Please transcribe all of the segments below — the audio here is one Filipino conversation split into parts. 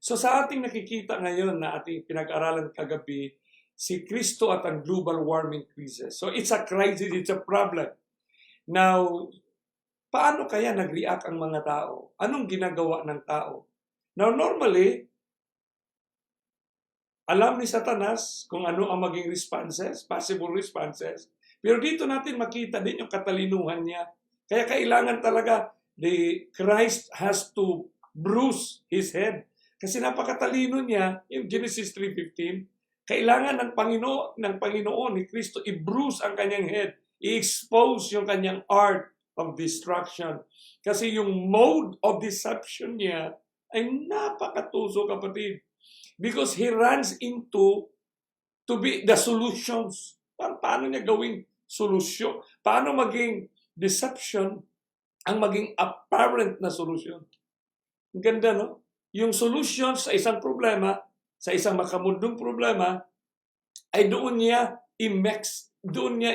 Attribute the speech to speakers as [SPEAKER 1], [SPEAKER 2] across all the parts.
[SPEAKER 1] So sa ating nakikita ngayon na ating pinag-aralan kagabi, si Kristo at ang global warming crisis. So it's a crisis, it's a problem. Now, paano kaya nag-react ang mga tao? Anong ginagawa ng tao? Now, normally, alam ni Satanas kung ano ang maging responses, possible responses. Pero dito natin makita din yung katalinuhan niya. Kaya kailangan talaga, the Christ has to bruise his head. Kasi napakatalino niya, yung Genesis 3:15, kailangan ng Panginoon ni Kristo i-bruise ang kanyang head, i-expose yung kanyang art of destruction. Kasi yung mode of deception niya ay napakatuso, kapatid. Because he runs into to be the solutions. Paano niya gawing solusyon? Paano maging deception ang maging apparent na solusyon? Ang ganda, no? Yung solution sa isang problema, sa isang makamundong problema, ay doon niya i-mix, doon niya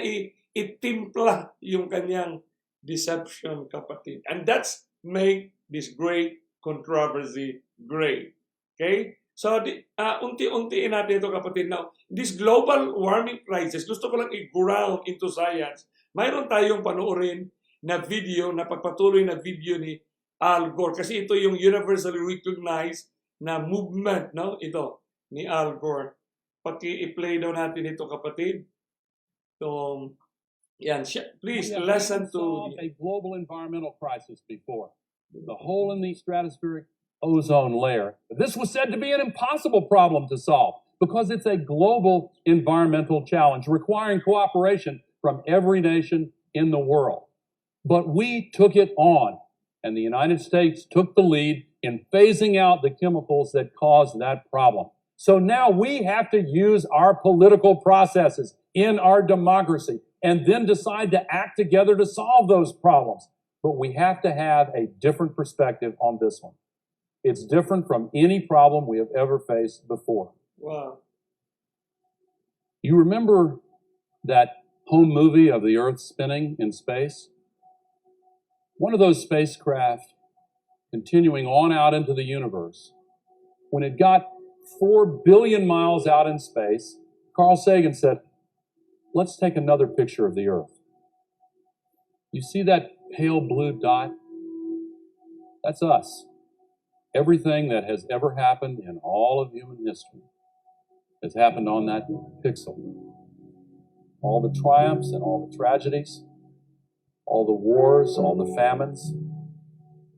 [SPEAKER 1] itimpla yung kanyang deception, kapatid. And that's make this great controversy great. Okay? So, unti-untiin natin ito, kapatid. Now, this global warming crisis, gusto ko lang i-ground into science. Mayroon tayong panoorin na video, na pagpatuloy na video ni Al Gore. Kasi ito yung universally recognized na movement, no? Ito, ni Al Gore. Paki-i-play daw natin ito, kapatid. So, yan. Please, listen to
[SPEAKER 2] a global environmental crisis before. The hole in the stratospheric ozone layer. This was said to be an impossible problem to solve because it's a global environmental challenge requiring cooperation from every nation in the world. But we took it on, and the United States took the lead in phasing out the chemicals that caused that problem. So now we have to use our political processes in our democracy and then decide to act together to solve those problems. But we have to have a different perspective on this one. It's different from any problem we have ever faced before.
[SPEAKER 1] Wow.
[SPEAKER 2] You remember that home movie of the Earth spinning in space? One of those spacecraft continuing on out into the universe, when it got 4 billion miles out in space, Carl Sagan said, let's take another picture of the Earth. You see that pale blue dot? That's us. Everything that has ever happened in all of human history has happened on that pixel. All the triumphs and all the tragedies, all the wars, all the famines,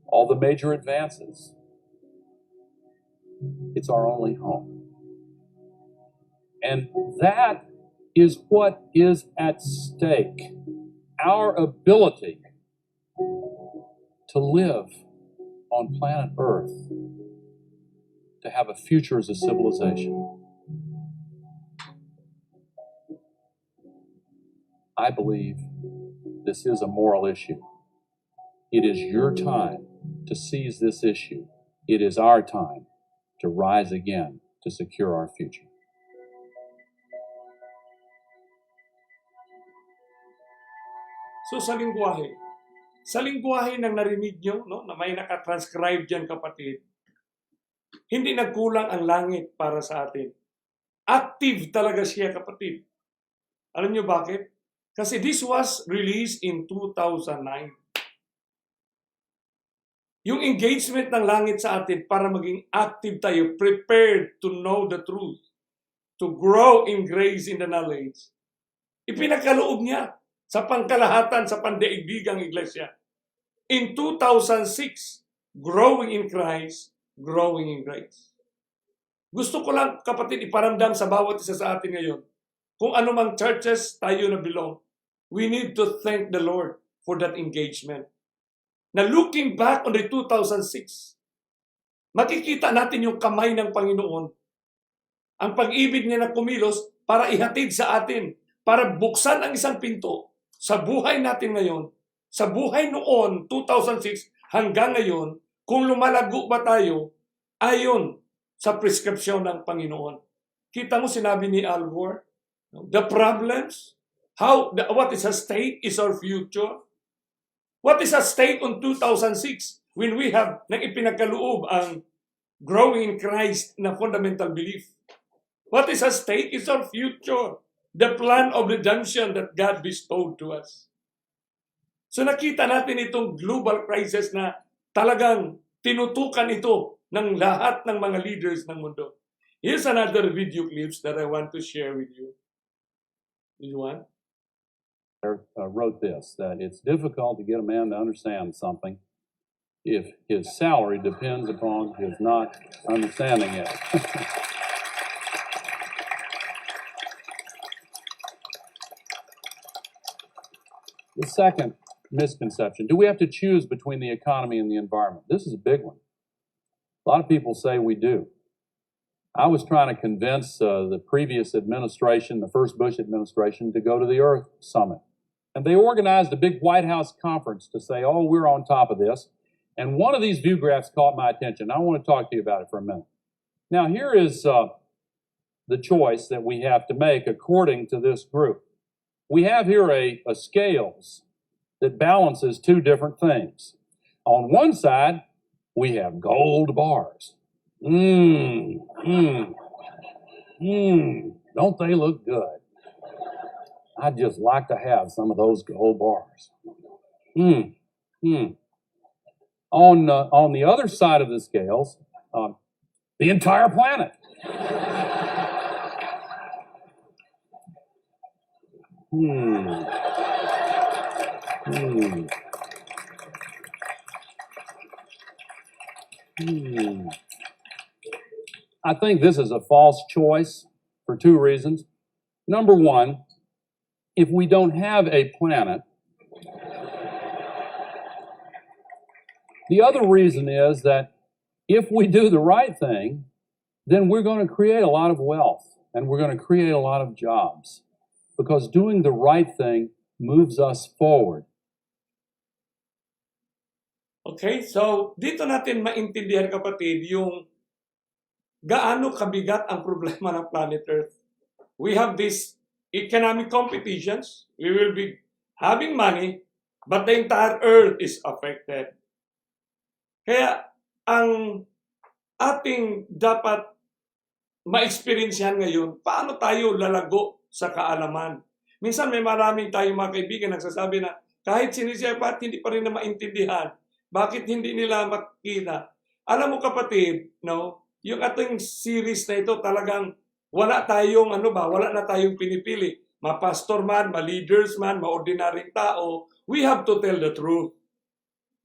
[SPEAKER 2] all the major advances. It's our only home. And that is what is at stake. Our ability to live on planet Earth, to have a future as a civilization. I believe this is a moral issue. It is your time to seize this issue. It is our time to rise again to secure our future.
[SPEAKER 1] So sa lingwahe ng narinig nyo, no, na may nakatranscribe dyan, kapatid, hindi nagkulang ang langit para sa atin. Active talaga siya, kapatid. Alam nyo bakit? Kasi this was released in 2009. Yung engagement ng langit sa atin para maging active tayo, prepared to know the truth, to grow in grace in the knowledge, ipinagkaloob niya sa pangkalahatan sa pandaigdigang iglesia. In 2006, growing in Christ, growing in grace. Gusto ko lang, kapatid, iparamdam sa bawat isa sa atin ngayon, kung anumang churches tayo na belong, we need to thank the Lord for that engagement. Na looking back on the 2006, makikita natin yung kamay ng Panginoon. Ang pag-ibig niya na kumilos para ihatid sa atin, para buksan ang isang pinto sa buhay natin ngayon, sa buhay noon, 2006, hanggang ngayon, kung lumalago ba tayo, ayon sa prescription ng Panginoon. Kita mo, sinabi ni Al Gore, the problems, what is at stake is our future. What is at stake on 2006 when we have nang ipinagkaloob ang growing in Christ na fundamental belief. What is at stake is our future, the plan of redemption that God bestowed to us. So nakita natin itong global crisis na talagang tinutukan ito ng lahat ng mga leaders ng mundo. Here's another video clips that I want to share with you. This one.
[SPEAKER 2] Wrote this, that it's difficult to get a man to understand something if his salary depends upon his not understanding it. The second misconception, do we have to choose between the economy and the environment? This is a big one. A lot of people say we do. I was trying to convince the previous administration, the first Bush administration, to go to the Earth Summit. And they organized a big White House conference to say, oh, we're on top of this. And one of these view graphs caught my attention. I want to talk to you about it for a minute. Now, here is the choice that we have to make according to this group. We have here a scales that balances two different things. On one side, we have gold bars. Don't they look good? I'd just like to have some of those gold bars. On the other side of the scales, the entire planet. I think this is a false choice for two reasons. Number one, if we don't have a planet, the other reason is that if we do the right thing, then we're going to create a lot of wealth and we're going to create a lot of jobs, because doing the right thing moves us forward.
[SPEAKER 1] Okay, so dito natin maintindihan, kapatid, yung gaano kabigat ang problema ng planet Earth. We have these economic competitions. We will be having money, but the entire Earth is affected. Kaya ang ating dapat ma-experiencehan ngayon, paano tayo lalago sa kaalaman. Minsan may maraming tayong mga kaibigan nagsasabi na kahit sinisipat, hindi pa rin na maintindihan. Bakit hindi nila makita? Alam mo, kapatid, no, yung ating series na ito talagang wala na tayong pinipili. Ma-pastor man, ma-leaders man, ma-ordinaryong tao, we have to tell the truth.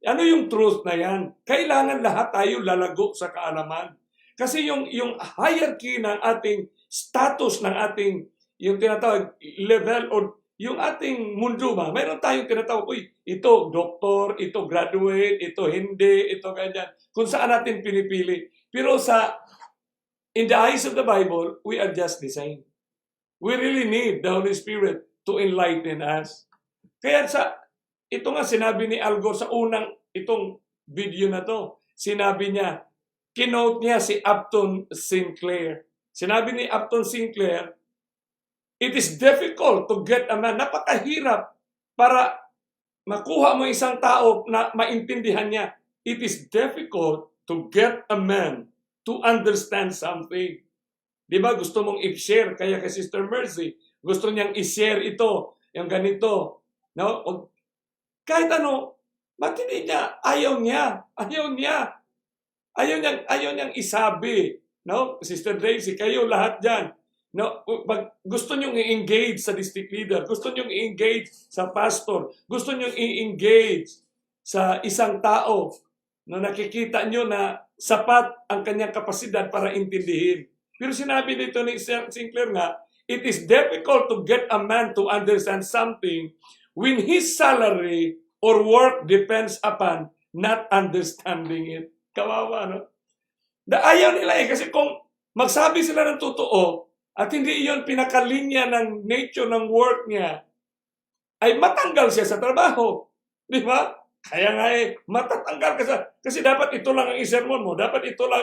[SPEAKER 1] Ano yung truth na yan? Kailangan lahat tayo lalago sa kaalaman. Kasi yung hierarchy ng ating status, ng ating, yung tinatawag level, o yung ating mundo ba, mayroon tayong tinatawag, ito doktor, ito graduate, ito hindi, ito ganyan. Kung saan natin pinipili. Pero in the eyes of the Bible, we are just the same. We really need the Holy Spirit to enlighten us. Kaya ito nga sinabi ni Al Gore sa itong video na to. Sinabi niya, kinote niya si Upton Sinclair. Sinabi ni Upton Sinclair, it is difficult to get a man. Napakahirap para makuha mo isang tao na maintindihan niya. It is difficult to get a man to understand something. Di ba gusto mong i-share, kaya kay Sister Mercy, gusto niyang i-share ito, yung ganito. No? Kahit ano, ba't hindi niya? Ayaw niyang isabi. No? Sister Tracy, kayo lahat dyan. No? Gusto niyong i-engage sa district leader, gusto niyong i-engage sa pastor, gusto niyong i-engage sa isang tao na nakikita niyo na sapat ang kanyang kapasidad para intindihin. Pero sinabi nito ni Sinclair nga, it is difficult to get a man to understand something when his salary or work depends upon not understanding it. Kawawa, no? Ayaw nila kasi kung magsabi sila ng totoo at hindi iyon pinakalinya ng nature ng work niya, ay matanggal siya sa trabaho. Di ba? Kaya nga matatanggal ka kasi dapat ito lang ang isermon mo, dapat ito lang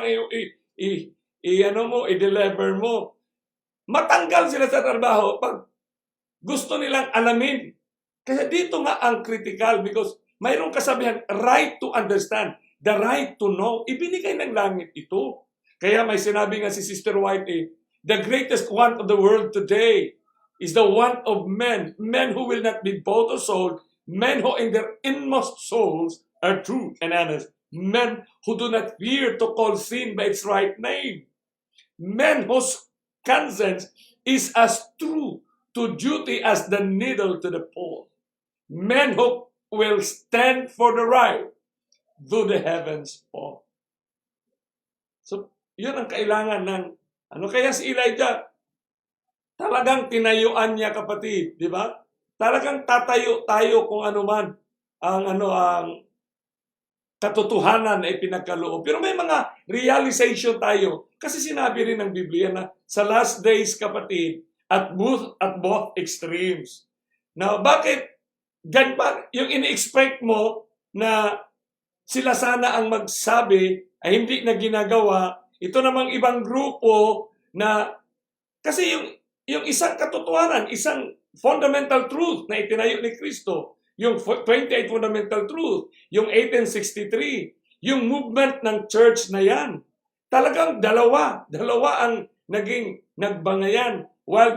[SPEAKER 1] i-deliver mo. Matanggal sila sa trabaho pag gusto nilang alamin. Kaya dito nga ang critical, because mayroong kasabihan, right to understand. the right to know. Ibinigay ng langit ito. Kaya may sinabi nga si Sister White, the greatest want of the world today is the want of men who will not be bought or sold, men who in their inmost souls are true and honest, men who do not fear to call sin by its right name, men whose conscience is as true to duty as the needle to the pole, men who will stand for the right though the heavens fall. So, yun ang kailangan ng kaya si Elijah, talagang tinayuan niya, kapatid, di ba? Talagang tatayo tayo kung ano man ang katotohanan ay pinagkaloob. Pero may mga realization tayo. Kasi sinabi rin ng Biblia na sa last days, kapatid, at both extremes. Now, bakit gan ba yung ini-expect mo na sila sana ang magsabi ay hindi na ginagawa? Ito namang ibang grupo na, kasi yung isang katotohanan, isang fundamental truth na itinayo ni Kristo, yung 28 fundamental truth, yung 1863, yung movement ng church na yan. Talagang dalawa ang naging nagbangayan while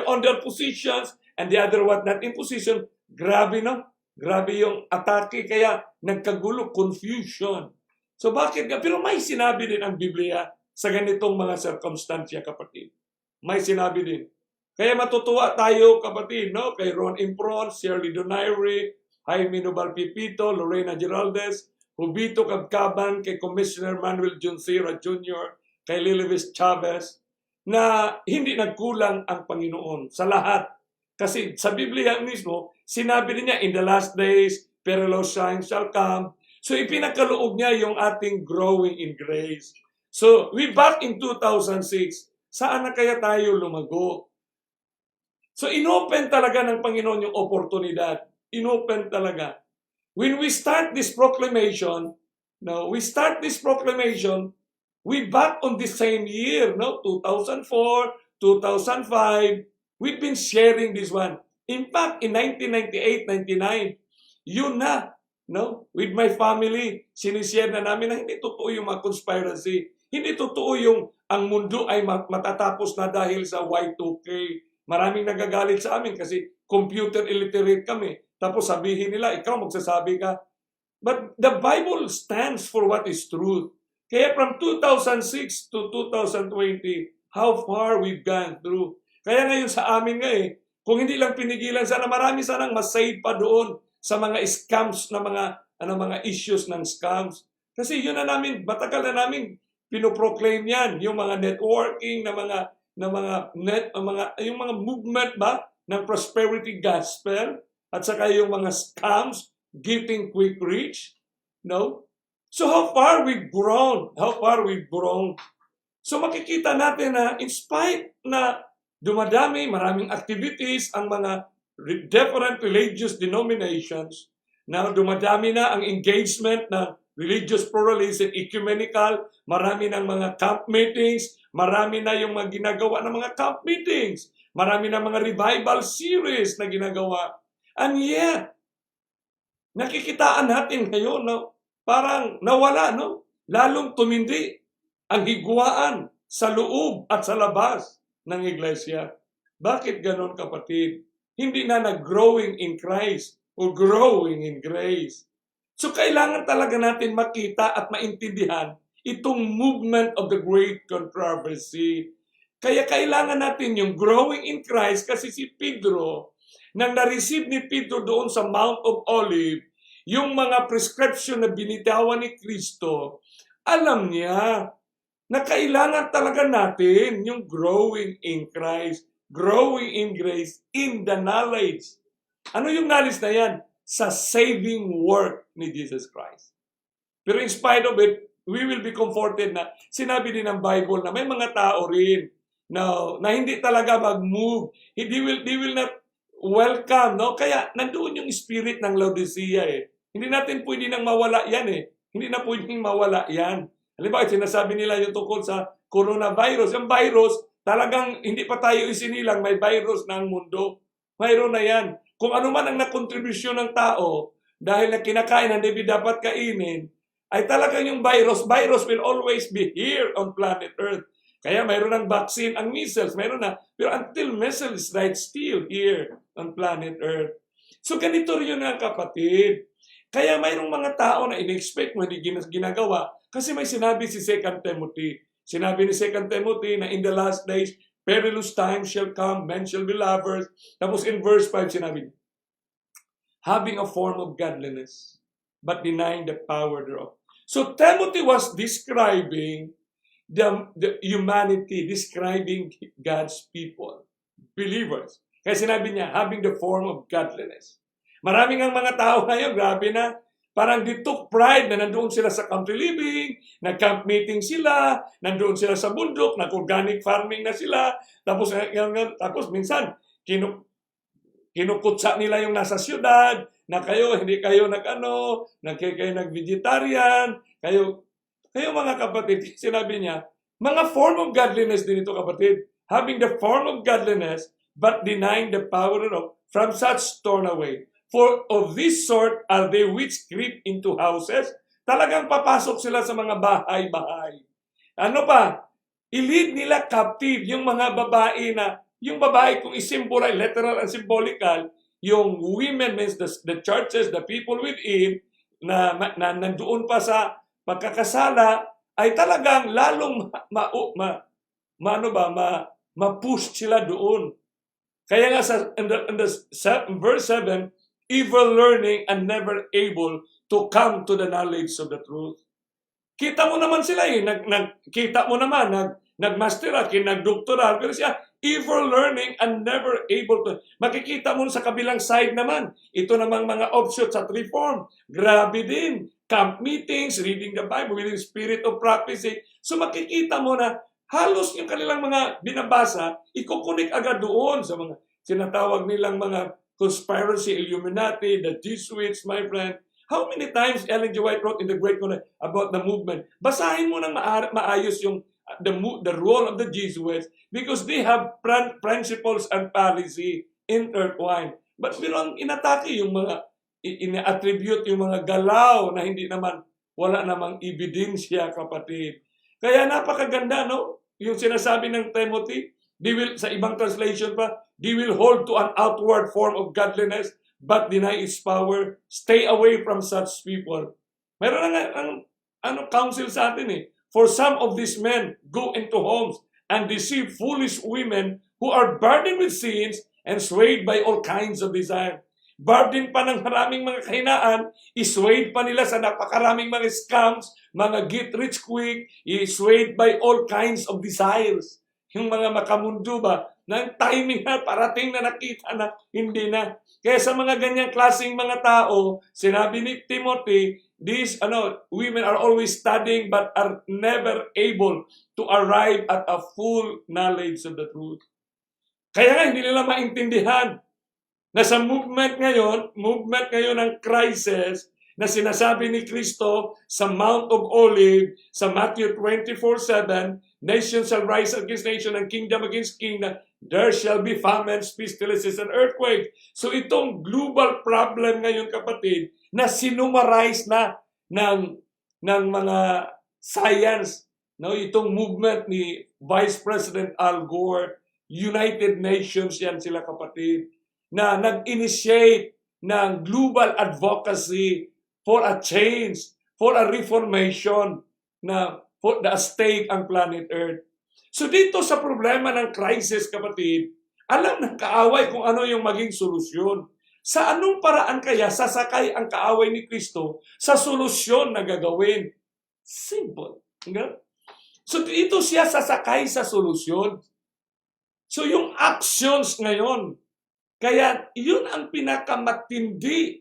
[SPEAKER 1] on their positions and the other not in position. Grabe, no? Grabe yung atake, kaya nagkagulo, confusion. So bakit nga? Pero may sinabi din ang Biblia sa ganitong mga circumstansya, kapatid. May sinabi din. Kaya matutuwa tayo, kapatid, no? Kay Ron Impron, Shirley Donaire, Jaime Nobal Pipito, Lorena Geraldes, Hubito Cabcaban, kay Commissioner Manuel Juncera Jr., kay Lilivis Chavez, na hindi nagkulang ang Panginoon sa lahat. Kasi sa Biblia mismo, sinabi niya, in the last days, perilous signs shall come. So ipinagkaloob niya yung ating growing in grace. So we back in 2006, saan na kaya tayo lumago? So inopen talaga ng Panginoon yung oportunidad. Inopen talaga. When we start this proclamation, we back on the same year, 2004, 2005, we've been sharing this one. In fact, in 1998-99, yun na, with my family, sinishare na namin na hindi totoo yung mga conspiracy. Hindi totoo yung ang mundo ay matatapos na dahil sa Y2K. Maraming nagagalit sa amin kasi computer illiterate kami. Tapos sabihin nila, ikaw magsasabi ka. But the Bible stands for what is truth. Kaya from 2006 to 2020, how far we've gone through. Kaya ngayon sa amin nga kung hindi lang pinigilan, sana marami sanang masave pa doon sa mga scams na mga issues ng scams. Kasi yun na namin, matagal na namin pinoproclaim yan, yung mga networking yung mga movement ba ng prosperity gospel at saka yung mga scams, getting quick rich, So how far we've grown, So makikita natin na in spite na dumadami, maraming activities ang mga different religious denominations, na dumadami na ang engagement ng religious pluralism, ecumenical, marami ng mga camp meetings, marami na yung mga ginagawa ng mga camp meetings, marami na mga revival series na ginagawa. And yet, nakikitaan natin ngayon, parang nawala, lalong tumindi ang higwaan sa loob at sa labas ng iglesia. Bakit ganon, kapatid? Hindi na nag-growing in Christ or growing in grace. So kailangan talaga natin makita at maintindihan itong movement of the great controversy. Kaya kailangan natin yung growing in Christ, kasi si Pedro, nang na-receive ni Pedro doon sa Mount of Olive, yung mga prescription na binitawan ni Kristo, alam niya na kailangan talaga natin yung growing in Christ, growing in grace, in the knowledge. Ano yung knowledge na yan? Sa saving work ni Jesus Christ. Pero in spite of it, we will be comforted na sinabi din ng Bible na may mga tao rin na hindi talaga mag-move. They will not welcome. Kaya nandoon yung spirit ng Laodicea. Hindi natin pwede nang mawala yan. Hindi na pwedeng mawala yan. Halimbawa, sinasabi nila yung tungkol sa coronavirus. Yung virus, talagang hindi pa tayo isinilang, may virus na ang mundo. Mayroon na yan. Kung ano man ang nakontribusyon ng tao, dahil na kinakain na hindi dapat kainin, ay talagang yung virus will always be here on planet Earth. Kaya mayroon ng vaccine, ang measles, mayroon na. Pero until measles, right, still here on planet Earth. So ganito rin yun ang kapatid. Kaya mayroong mga tao na in-expect mo, hindi ginagawa. Kasi may sinabi si 2 Timothy. Sinabi ni 2 Timothy na in the last days, perilous times shall come, men shall be lovers. Tapos in verse 5 sinabi, having a form of godliness, but denying the power thereof. So Timothy was describing the humanity, describing God's people, believers. Kaya sinabi niya, having the form of godliness. Maraming ang mga tao ngayon, grabe na, parang they took pride na nandoon sila sa country living, nag-camp meeting sila, nandoon sila sa bundok, nag-organic farming na sila, tapos minsan, kinukutsa nila yung nasa syudad, na kayo, hindi kayo kayo nag-vegetarian, kayo mga kapatid, sinabi niya, mga form of godliness din ito kapatid, having the form of godliness, but denying the power thereof, from such torn away. For of this sort are they which creep into houses. Talagang papasok sila sa mga bahay-bahay. Ano pa? I-lead nila captive yung mga babae na, yung babae kung isimbolize, literal and symbolical, yung women means the churches, the people within, na nandoon pa sa pagkakasala, ay talagang lalong ma-push sila doon. Kaya nga in the verse 7, evil learning and never able to come to the knowledge of the truth. Kita mo naman sila kita mo naman, nagmasteral, nagdoktoral, pero siya, evil learning and never able to. Makikita mo sa kabilang side naman, ito namang mga offshoots at reform. Grabe din. Camp meetings, reading the Bible, with the spirit of prophecy. So makikita mo na halos yung kanilang mga binabasa, ikukunik agad doon sa mga sinatawag nilang mga conspiracy, Illuminati, the Jesuits, my friend. How many times Ellen G. White wrote in the Great Connection about the movement? Basahin mo ng maayos yung the role of the Jesuits because they have principles and policy intertwined. But pero inatake yung mga, ina-attribute yung mga galaw na hindi naman, wala namang ebidensya, kapatid. Kaya napakaganda, no? Yung sinasabi ng Timothy, they will, sa ibang translation pa, they will hold to an outward form of godliness, but deny its power. Stay away from such people. Meron ang counsel sa atin eh. For some of these men go into homes and deceive foolish women who are burdened with sins and swayed by all kinds of desire. Burdened pa ng maraming mga kahinaan, iswayed pa nila sa napakaraming mga scams, mga get rich quick, iswayed by all kinds of desires. Yung mga makamundo ba, ng timing na parating na nakita na, hindi na. Kaya sa mga ganyang klaseng mga tao, sinabi ni Timothy, these women are always studying but are never able to arrive at a full knowledge of the truth. Kaya nga hindi nila maintindihan na sa movement ngayon ng crisis na sinasabi ni Kristo sa Mount of Olives, sa Matthew 24:7, nation shall rise against nation and kingdom against kingdom. There shall be famines, pestilences, and earthquakes. So itong global problem ngayon, kapatid, na sinumarize na ng mga science, no? Itong movement ni Vice President Al Gore, United Nations yan sila, kapatid, na nag-initiate ng global advocacy for a change, for a reformation, na for the stake ang planet Earth. So dito sa problema ng crisis, kapatid, alam ng kaaway kung ano yung maging solusyon. Sa anong paraan kaya sasakay ang kaaway ni Kristo sa solusyon na gagawin? Simple. So dito siya sasakay sa solusyon. So yung actions ngayon, kaya yun ang pinakamatindi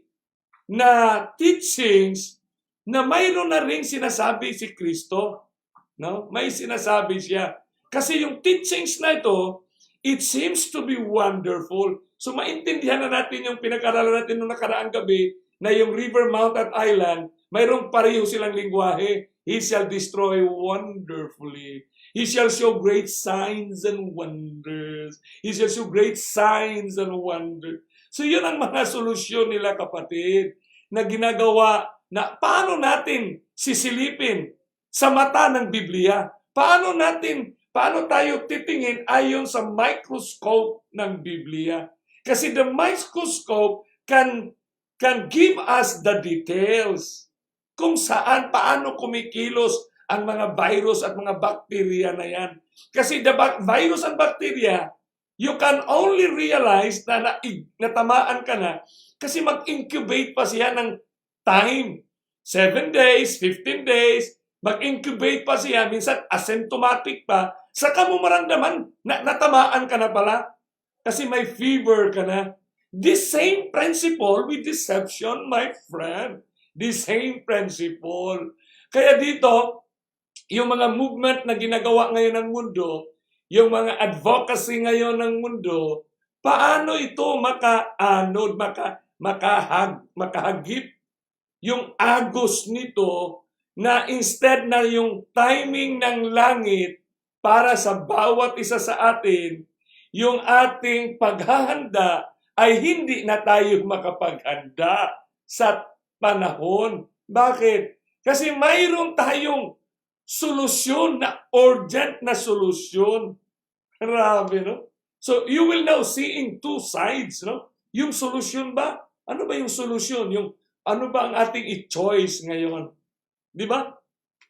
[SPEAKER 1] na teachings na mayroon na rin sinasabi si Kristo. No? May sinasabi siya. Kasi yung teachings na ito, it seems to be wonderful. So maintindihan na natin yung pinag-aralan natin noong nakaraang gabi na yung River, Mount at Island, mayroong pareho silang lingwahe. He shall destroy wonderfully. He shall show great signs and wonders. He shall show great signs and wonders. So yun ang mga solusyon nila, kapatid, na ginagawa na paano natin sisilipin sa mata ng Biblia? Paano tayo titingin ayon sa microscope ng Biblia? Kasi the microscope can give us the details kung saan, paano kumikilos ang mga virus at mga bakterya na yan. Kasi the virus and bacteria, you can only realize na natamaan ka na kasi mag-incubate pa siya ng time. 7 days, 15 days, mag-incubate pa siya, minsan asymptomatic pa, saka mo maramdaman na natamaan ka na pala kasi may fever ka na. The same principle with deception, my friend. The same principle. Kaya dito, yung mga movement na ginagawa ngayon ng mundo, yung mga advocacy ngayon ng mundo, paano ito makahagip yung agos nito na instead na yung timing ng langit para sa bawat isa sa atin, yung ating paghahanda ay hindi na tayo makapaghanda sa panahon. Bakit? Kasi mayroon tayong solusyon na urgent na solusyon. Grabe, no? So, you will now seeing two sides, no? Yung solusyon ba? Ano ba yung solusyon? Yung ano ba ang ating i-choice ngayon? Di ba?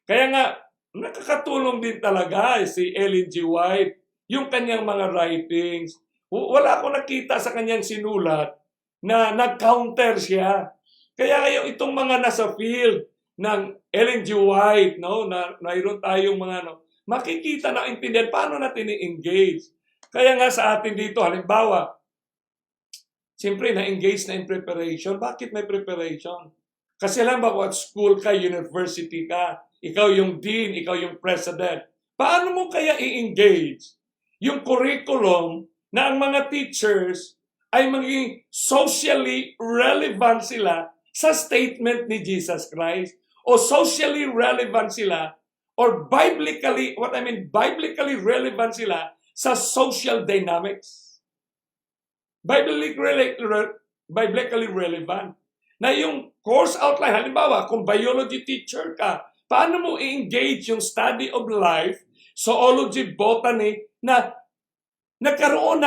[SPEAKER 1] Kaya nga, nakakatulong din talaga si Ellen G. White, yung kanyang mga writings. Wala akong nakita sa kanyang sinulat na nag-counter siya. Kaya ngayon itong mga nasa field ng Ellen G. White, no, na mayroon tayong mga makikita na intindihan paano natin i-engage. Kaya nga sa atin dito, halimbawa, siyempre na-engage na in preparation. Bakit may preparation? Kasi alam ba what school ka, university ka, ikaw yung dean, ikaw yung president. Paano mo kaya i-engage yung curriculum na ang mga teachers ay maging socially relevant sila sa statement ni Jesus Christ o socially relevant sila or biblically relevant sila sa social dynamics. Biblically relevant. Na yung course outline, halimbawa, kung biology teacher ka, paano mo i-engage yung study of life, zoology, botany, na nagkaroon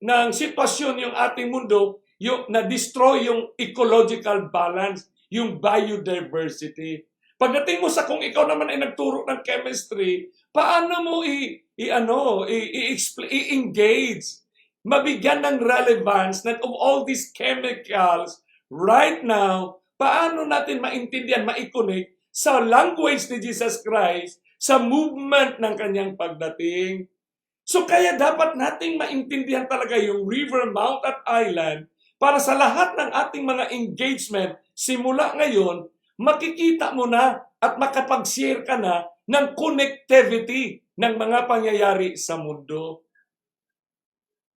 [SPEAKER 1] ng sitwasyon yung ating mundo, yung na-destroy yung ecological balance, yung biodiversity. Pagdating mo sa kung ikaw naman ay nagturo ng chemistry, paano mo i-engage, mabigyan ng relevance of all these chemicals right now, paano natin maintindihan, ma-connect sa language ni Jesus Christ, sa movement ng kanyang pagdating. So kaya dapat nating maintindihan talaga yung river, mount at island para sa lahat ng ating mga engagement simula ngayon, makikita mo na at makapag-share ka na ng connectivity ng mga pangyayari sa mundo.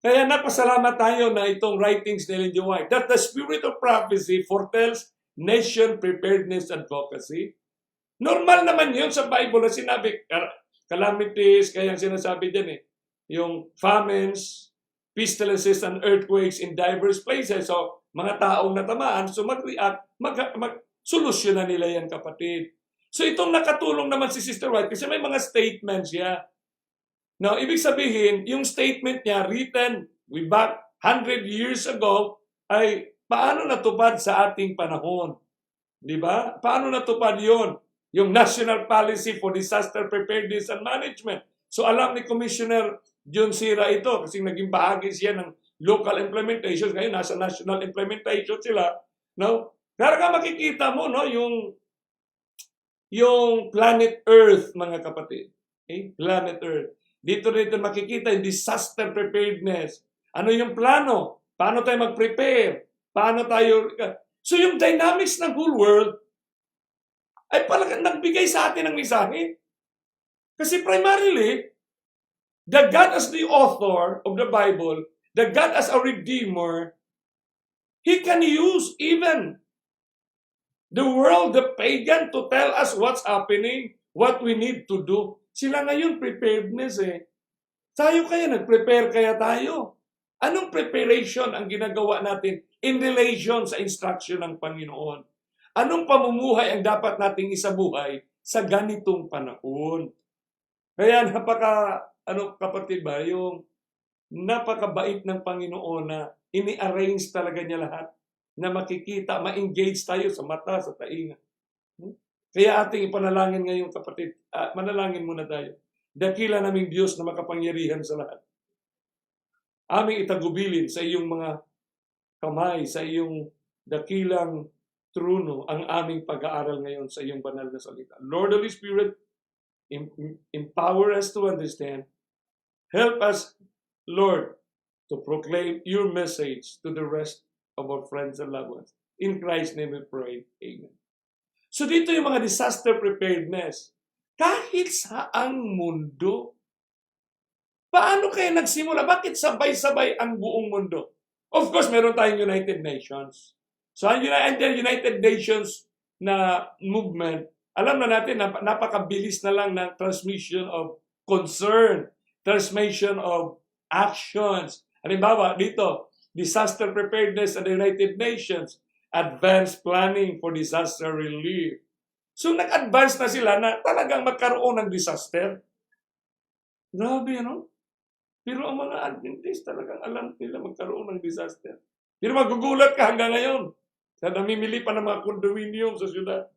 [SPEAKER 1] Kaya napasalamat tayo na itong writings ni Ellen G. White that the spirit of prophecy foretells nation, preparedness, advocacy. Normal naman yun sa Bible na sinabi, calamities, kaya sinasabi dyan yung famines, pestilences, and earthquakes in diverse places. So, mga taong natamaan, so mag-react, solusyonan nila yan, kapatid. So, itong nakatulong naman si Sister White kasi may mga statements siya. Now, ibig sabihin, yung statement niya written way back 100 years ago ay paano natupad sa ating panahon? Di ba? Paano natupad yon? Yung National Policy for Disaster Preparedness and Management. So alam ni Commissioner John Sira ito kasi naging bahagi siya ng local implementation. Ngayon, nasa national implementation sila. No? Kaya ka makikita mo yung planet Earth, mga kapatid. Okay? Planet Earth. Dito makikita yung disaster preparedness. Ano yung plano? Paano tayo mag-prepare? Paano tayo... So yung dynamics ng whole world ay pala nagbigay sa atin ng mensahe. Kasi primarily, the God as the author of the Bible, the God as a redeemer, He can use even the world, the pagan, to tell us what's happening, what we need to do. Sila ngayon, preparedness Tayo kaya, nag-prepare kaya tayo. Anong preparation ang ginagawa natin in relation sa instruction ng Panginoon? Anong pamumuhay ang dapat nating isabuhay sa ganitong panahon? Kaya kapatid ba, yung napakabait ng Panginoon na ini-arrange talaga niya lahat na makikita, ma-engage tayo sa mata, sa tainga. Kaya ating ipanalangin ngayon, kapatid, manalangin muna tayo. Dakila naming Diyos na makapangyarihan sa lahat. Aming itagubilin sa iyong mga kamay, sa iyong dakilang trono, ang aming pag-aaral ngayon sa iyong banal na salita. Lord Holy Spirit, empower us to understand. Help us, Lord, to proclaim your message to the rest of our friends and loved ones. In Christ's name we pray. Amen. So dito yung mga disaster preparedness. Kahit saang mundo, paano kayo nagsimula? Bakit sabay-sabay ang buong mundo? Of course, meron tayong United Nations. So ang United Nations na movement, alam na natin na napakabilis na lang ng transmission of concern, transmission of actions. Halimbawa, dito, disaster preparedness at the United Nations, advanced planning for disaster relief. So nag-advance na sila na talagang magkaroon ng disaster. Grabe, ano? Pero ang mga Adventist talagang alam nila magkaroon ng disaster. Pero magugulat ka hanggang ngayon. Sa namimili pa ng mga condominium sa syudad.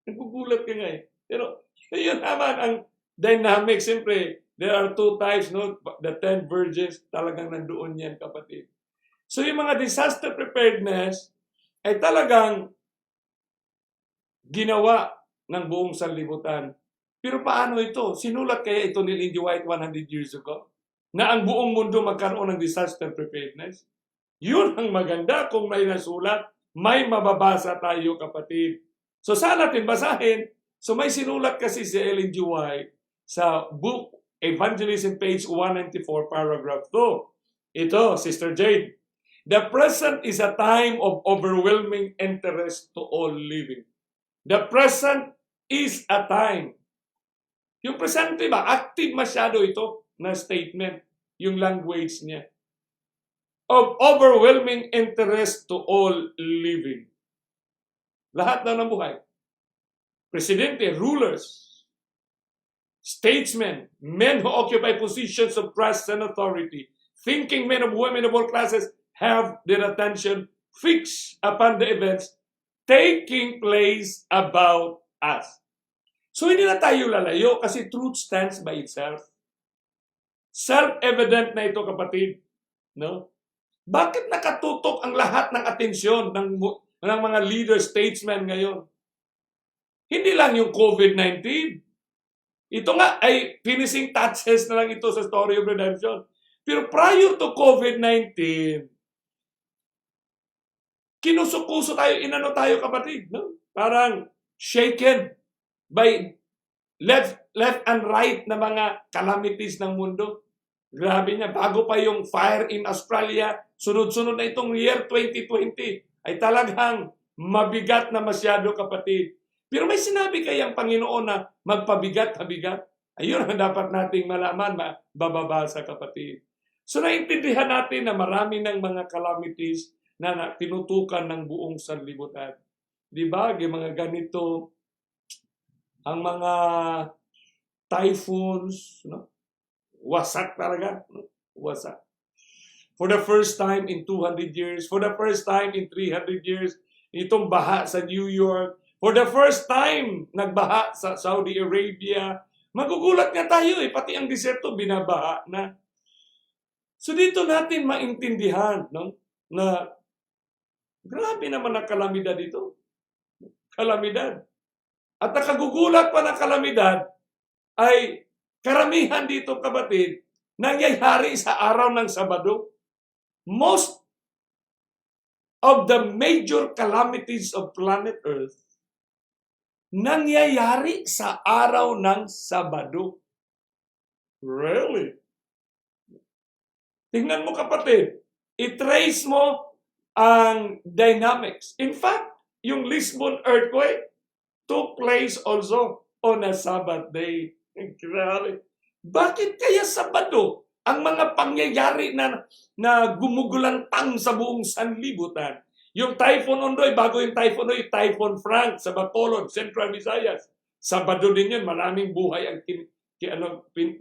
[SPEAKER 1] Nagugulat ka nga eh. Pero yun naman ang dynamic. Siyempre, there are two types, no? The 10 virgins, talagang nandoon yan, kapatid. So yung mga disaster preparedness ay talagang ginawa ng buong sanlibutan. Pero paano ito? Sinulat kaya ito ni Ellen G. White 100 years ago? Na ang buong mundo magkaroon ng disaster preparedness? Yun ang maganda kung may nasulat, may mababasa tayo, kapatid. So saan natin basahin? So may sinulat kasi si Ellen G. White sa book Evangelism, page 194, paragraph 2. Ito, Sister Jade. The present is a time of overwhelming interest to all living. The present is a time. Yung present, diba? Active masyado ito na statement, yung language niya. Of overwhelming interest to all living. Lahat na ng buhay. Presidente, rulers, statesmen, men who occupy positions of trust and authority, thinking men of women of all classes have their attention fixed upon the events taking place about us. So hindi na tayo lalayo kasi truth stands by itself. Self-evident na ito, kapatid. No? Bakit nakatutok ang lahat ng atensyon ng mga leader, statesmen ngayon? Hindi lang yung COVID-19. Ito nga ay finishing touches na lang ito sa story of redemption. Pero prior to COVID-19, kinusukuso tayo, inano tayo, kapatid. No? Parang shaken by left and right na mga calamities ng mundo. Grabe niya, bago pa yung fire in Australia, sunod-sunod na itong year 2020, ay talagang mabigat na masyado, kapatid. Pero may sinabi kayang Panginoon na magpabigat-pabigat. Ayun ang dapat nating malaman, bababasa, kapatid. So naintindihan natin na marami ng mga calamities na tinutukan ng buong sanlibutan. Di ba? Yung mga ganito, ang mga typhoons, no? Wasak talaga. No? Wasak. For the first time in 200 years, for the first time in 300 years, itong baha sa New York, for the first time, nagbaha sa Saudi Arabia. Magugulat nga tayo eh, pati ang diserto binabaha na. So dito natin maintindihan, no? Na grabe naman ang kalamidad dito. Kalamidad. At nakagugulat pa ng kalamidad ay karamihan dito, kapatid, nangyayari sa araw ng Sabado. Most of the major calamities of planet Earth nangyayari sa araw ng Sabado. Really? Tingnan mo, kapatid. I-trace mo ang dynamics. In fact, yung Lisbon earthquake took place also on a Sabbath day. Grabe. Bakit kaya Sabado ang mga pangyayari na gumugulantang sa buong sanlibutan? Yung Typhoon Ondoy, bago yung Typhoon Ondoy, Typhoon Frank sa Bacolod, Central Visayas. Sabado din yun, maraming buhay ang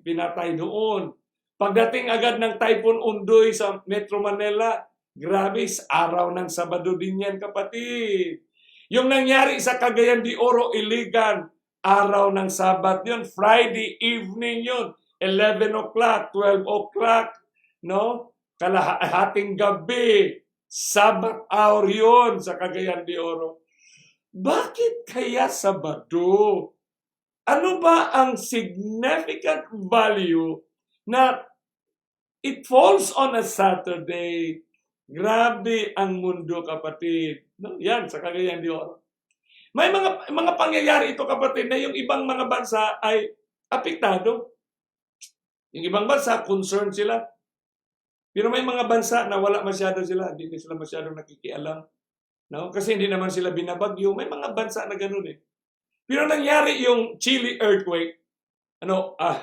[SPEAKER 1] pinatay doon. Pagdating agad ng Typhoon Ondoy sa Metro Manila, grabe, araw ng Sabado din yan, kapatid. Yung nangyari sa Cagayan de Oro, Iligan, araw ng Sabat yun, Friday evening yun, 11 o'clock, 12 o'clock, no? Kalahating gabi, Sabat hour yun sa Cagayan de Oro. Bakit kaya Sabado? Ano ba ang significant value na it falls on a Saturday? Grabe ang mundo, kapatid. No? Yan, sa Cagayan de Oro. May mga pangyayari ito, kapatid, na yung ibang mga bansa ay apektado. Yung ibang bansa, concerned sila. Pero may mga bansa na wala masyado sila, hindi sila masyadong nakikialam. No? Kasi hindi naman sila binabagyo. May mga bansa na ganun eh. Pero nangyari yung Chile earthquake,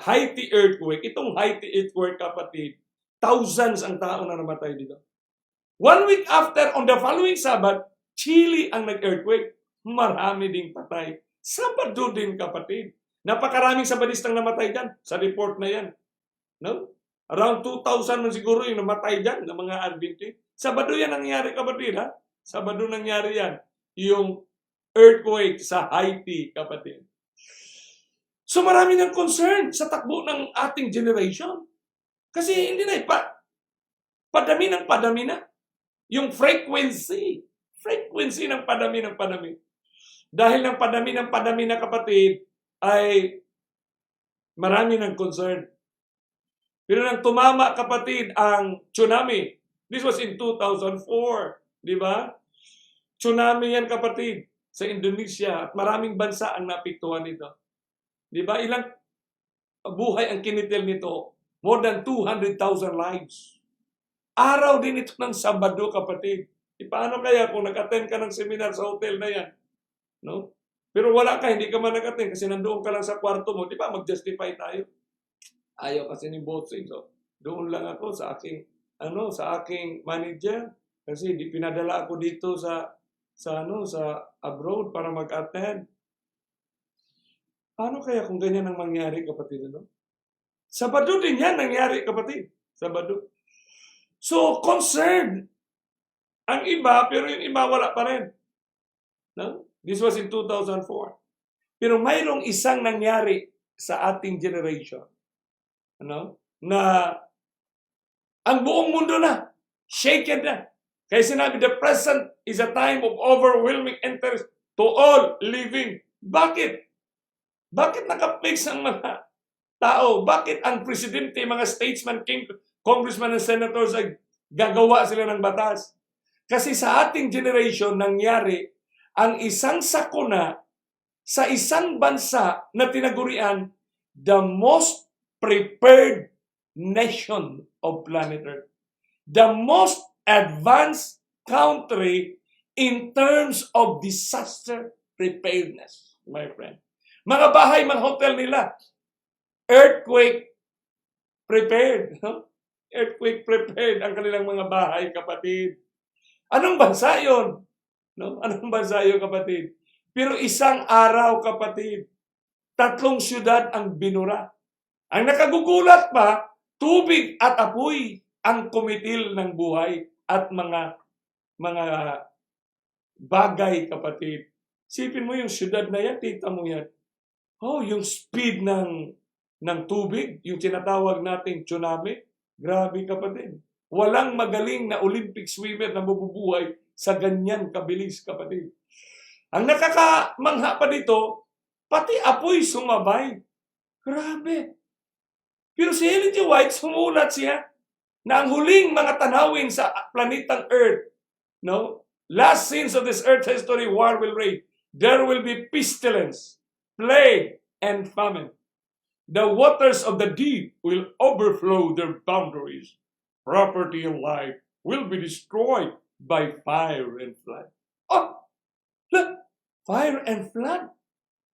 [SPEAKER 1] Haiti earthquake, itong Haiti earthquake, kapatid, thousands ang tao na namatay dito. 1 week after, on the following Sabbath, Chile ang nag-earthquake. Marami ding patay. Sabado din, kapatid. Napakaraming Sabadistang namatay dyan. Sa report na yan. No? Around 2,000 man siguro yung namatay dyan ng mga Adventist. Sabado yan nangyari, kapatid, ha? Sabado nangyari yan. Yung earthquake sa Haiti, kapatid. So marami ng concern sa takbo ng ating generation. Kasi hindi na padami ng padami na. Yung frequency ng padami ng padami. Dahil ng padami na, kapatid, ay marami ng concern. Pero nang tumama, kapatid, ang tsunami, this was in 2004, di ba? Tsunami yan, kapatid, sa Indonesia, at maraming bansa ang napiktuhan nito. Di ba? Ilang buhay ang kinitil nito? More than 200,000 lives. Araw din ito ng Sabado, kapatid. Paano kaya kung nag-attend ka ng seminar sa hotel na yan? No? Pero wala ka, hindi ka man nag-attend kasi nandoon ka lang sa kwarto mo. Di ba? Mag-justify tayo. Ayaw kasi ni bossing. So, doon lang ako sa aking manager kasi di pinadala ako dito sa abroad para mag-attend. Paano kaya kung ganyan ang mangyari, kapatid? Sabado din yan nangyari, kapatid. Sabado. So, concerned ang iba, pero yung iba wala pa rin. No? This was in 2004. Pero mayroong isang nangyari sa ating generation. Na ang buong mundo na, shaken na. Kaya sinabi, the present is a time of overwhelming interest to all living. Bakit? Bakit nakapix ang mga tao? Bakit ang presidente, mga statesmen, congressmen, and senators ay gagawa sila ng batas? Kasi sa ating generation, nangyari ang isang sakuna sa isang bansa na tinagurian the most prepared nation of planet Earth. The most advanced country in terms of disaster preparedness, my friend. Mga bahay, mga hotel nila, earthquake prepared. No? Earthquake prepared ang kanilang mga bahay, kapatid. Anong bansa yun? No? Anong bansa yun, kapatid? Pero isang araw, kapatid, 3 syudad ang binura. Ang nakagugulat pa, tubig at apoy ang kumitil ng buhay at mga bagay, kapatid. Sipin mo yung syudad na yan, tita mo yan. Oh, yung speed ng tubig, yung tinatawag nating tsunami, grabe, kapatid. Walang magaling na Olympic swimmer na mabubuhay sa ganyan kabilis, kapatid. Ang nakakamangha pa dito, pati apoy sumabay. Grabe. Pero si Ellen G. White, sumulat siya na ang huling mga tanawin sa planetang Earth, no? Last scenes of this Earth history, war will rage. There will be pestilence, plague, and famine. The waters of the deep will overflow their boundaries. Property and life will be destroyed by fire and flood. Oh, look, fire and flood.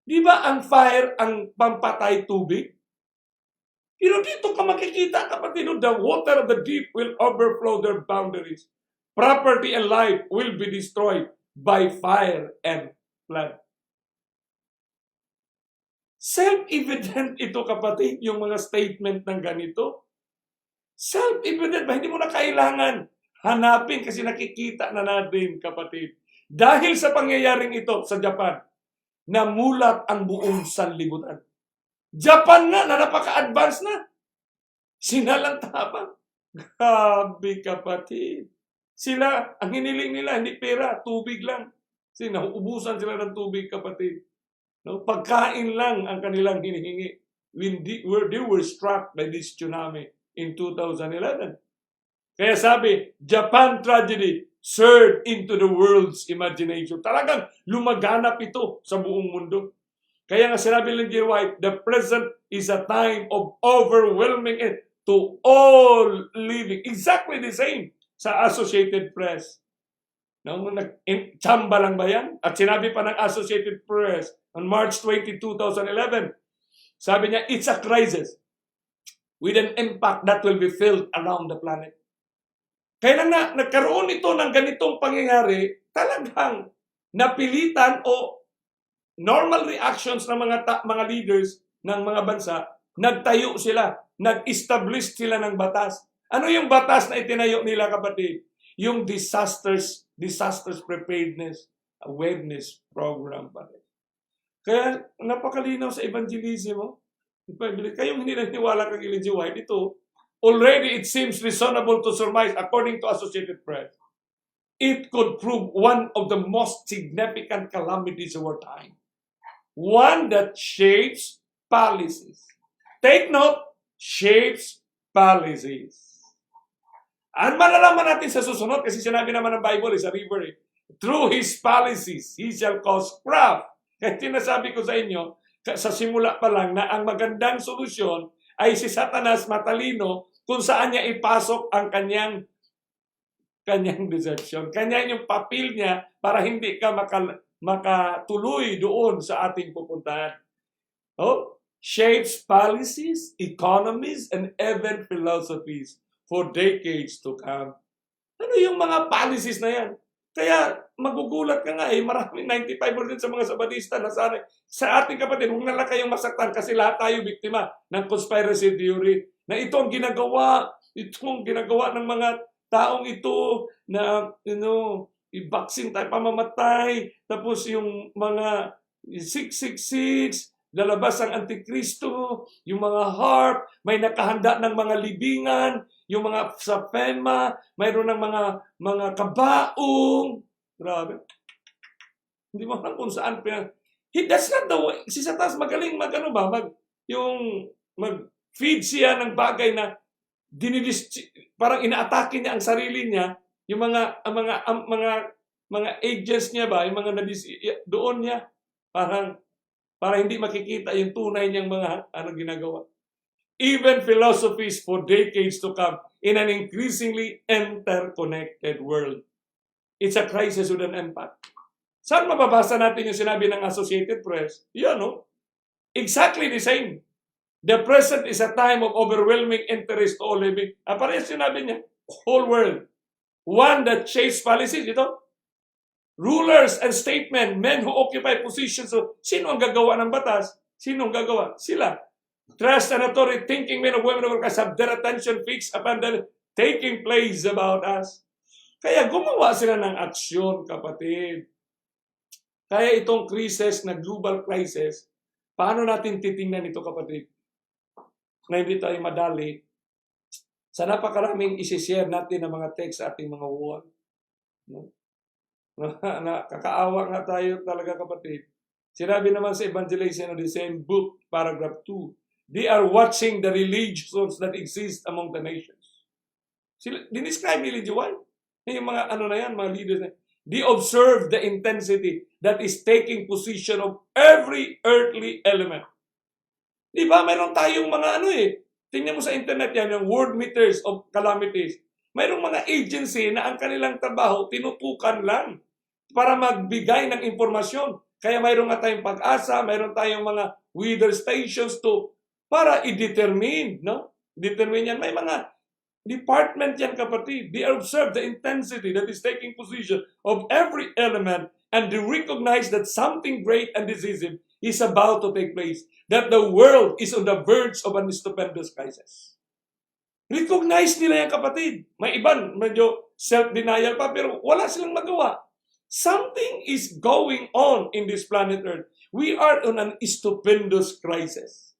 [SPEAKER 1] Di ba ang fire ang pampatay tubig? Pero dito ka makikita, kapatid, the water of the deep will overflow their boundaries. property and life will be destroyed by fire and flood. Self-evident ito, kapatid, yung mga statement ng ganito. Self-evident ba? Hindi mo na kailangan hanapin kasi nakikita na natin, kapatid. Dahil sa pangyayaring ito sa Japan, namulat ang buong sanlibutan. Japan na napaka-advance na. Sinalantapang. Grabe, kapatid. Sila, ang hiniling nila, hindi pera, tubig lang. Kasi nauubusan sila ng tubig, kapatid. No, pagkain lang ang kanilang hinihingi. When they were struck by this tsunami in 2011. Kaya sabi, Japan tragedy surged into the world's imagination. Talagang lumaganap ito sa buong mundo. Kaya nga sinabi ng J. White, the present is a time of overwhelming to all living. Exactly the same sa Associated Press. No, tsamba lang ba yan? At sinabi pa ng Associated Press on March 20, 2011, sabi niya, it's a crisis with an impact that will be felt around the planet. Kaya na nagkaroon ito ng ganitong pangyayari, talagang napilitan o normal reactions ng mga leaders ng mga bansa, nagtayo sila, nag-establish sila ng batas. Ano yung batas na itinayo nila, kapatid? Yung disasters preparedness awareness program pa rin. Kaya napakalinaw sa evangelism. Kayong hindi naniwala kang Ellen G. White, ito, already it seems reasonable to surmise, according to Associated Press, it could prove one of the most significant calamities of our time. One that shapes policies. Take note, shapes policies. Ang malalaman natin sa susunod, kasi sinabi naman ng Bible, sa river, through His policies, He shall cause craft. Kaya sinasabi ko sa inyo, sa simula pa lang, na ang magandang solusyon ay si Satanas matalino kung saan niya ipasok ang kanyang deception. Kanya yung papel niya para hindi ka makatuloy doon sa ating pupuntahan. Oh, shapes policies, economies, and even philosophies for decades to come. Ano yung mga policies na yan? Kaya magugulat ka nga maraming 95% sa mga Sabadista na sa ating kapatid, huwag na lang kayong masaktan kasi lahat tayo biktima ng conspiracy theory na itong ginagawa ng mga taong ito na, i-vaccine tayo, pamamatay, tapos yung mga 666, lalabas ang Antikristo, yung mga harp, may nakahanda ng mga libingan, yung mga sa FEMA, mayroon ng mga kabaong. Grabe. Hindi mo alam kung saan. That's not the way. Si Satanas magaling mag-feed siya ng bagay na parang inaatake niya ang sarili niya, yung mga agents niya ba, yung mga doon niya, para hindi makikita yung tunay niyang mga ginagawa. Even philosophies for decades to come in an increasingly interconnected world. It's a crisis with an impact. Saan mababasa natin yung sinabi ng Associated Press? Yan, exactly the same. The present is a time of overwhelming interest to all living. Parehas sinabi niya, whole world. One that shapes policies, ito. Rulers and statesmen, men who occupy positions. So, sino ang gagawa ng batas? Sino ang gagawa? Sila. Trust and authority, thinking men and women of God have their attention fixed upon the taking place about us. Kaya gumawa sila ng aksyon, kapatid. Kaya itong krisis na global crisis, paano natin titingnan ito, kapatid? Na hindi tayo madali. Sa napakaraming isi-share natin ng mga text sa ating mga wall. Kakaawa nga tayo talaga, kapatid. Sinabi naman sa Evangelization of the same book, paragraph 2, they are watching the religions that exist among the nations. Dinescribe ni Lee White. Yung mga mga leaders na, they observe the intensity that is taking position of every earthly element. Di ba? Mayroon tayong mga tingnan mo sa internet yan, yung world meters of calamities. Mayroong mga agency na ang kanilang trabaho, tinutukan lang para magbigay ng impormasyon. Kaya mayroon nga tayong Pag-asa, mayroon tayong mga weather stations para i-determine, Determine yan. May mga department yan, kapatid. They observe the intensity that is taking position of every element and they recognize that something great and decisive is about to take place. That the world is on the verge of an stupendous crisis. Recognize nila yan, kapatid. May iban, medyo self-denial pa, pero wala silang magawa. Something is going on in this planet Earth. We are on an stupendous crisis.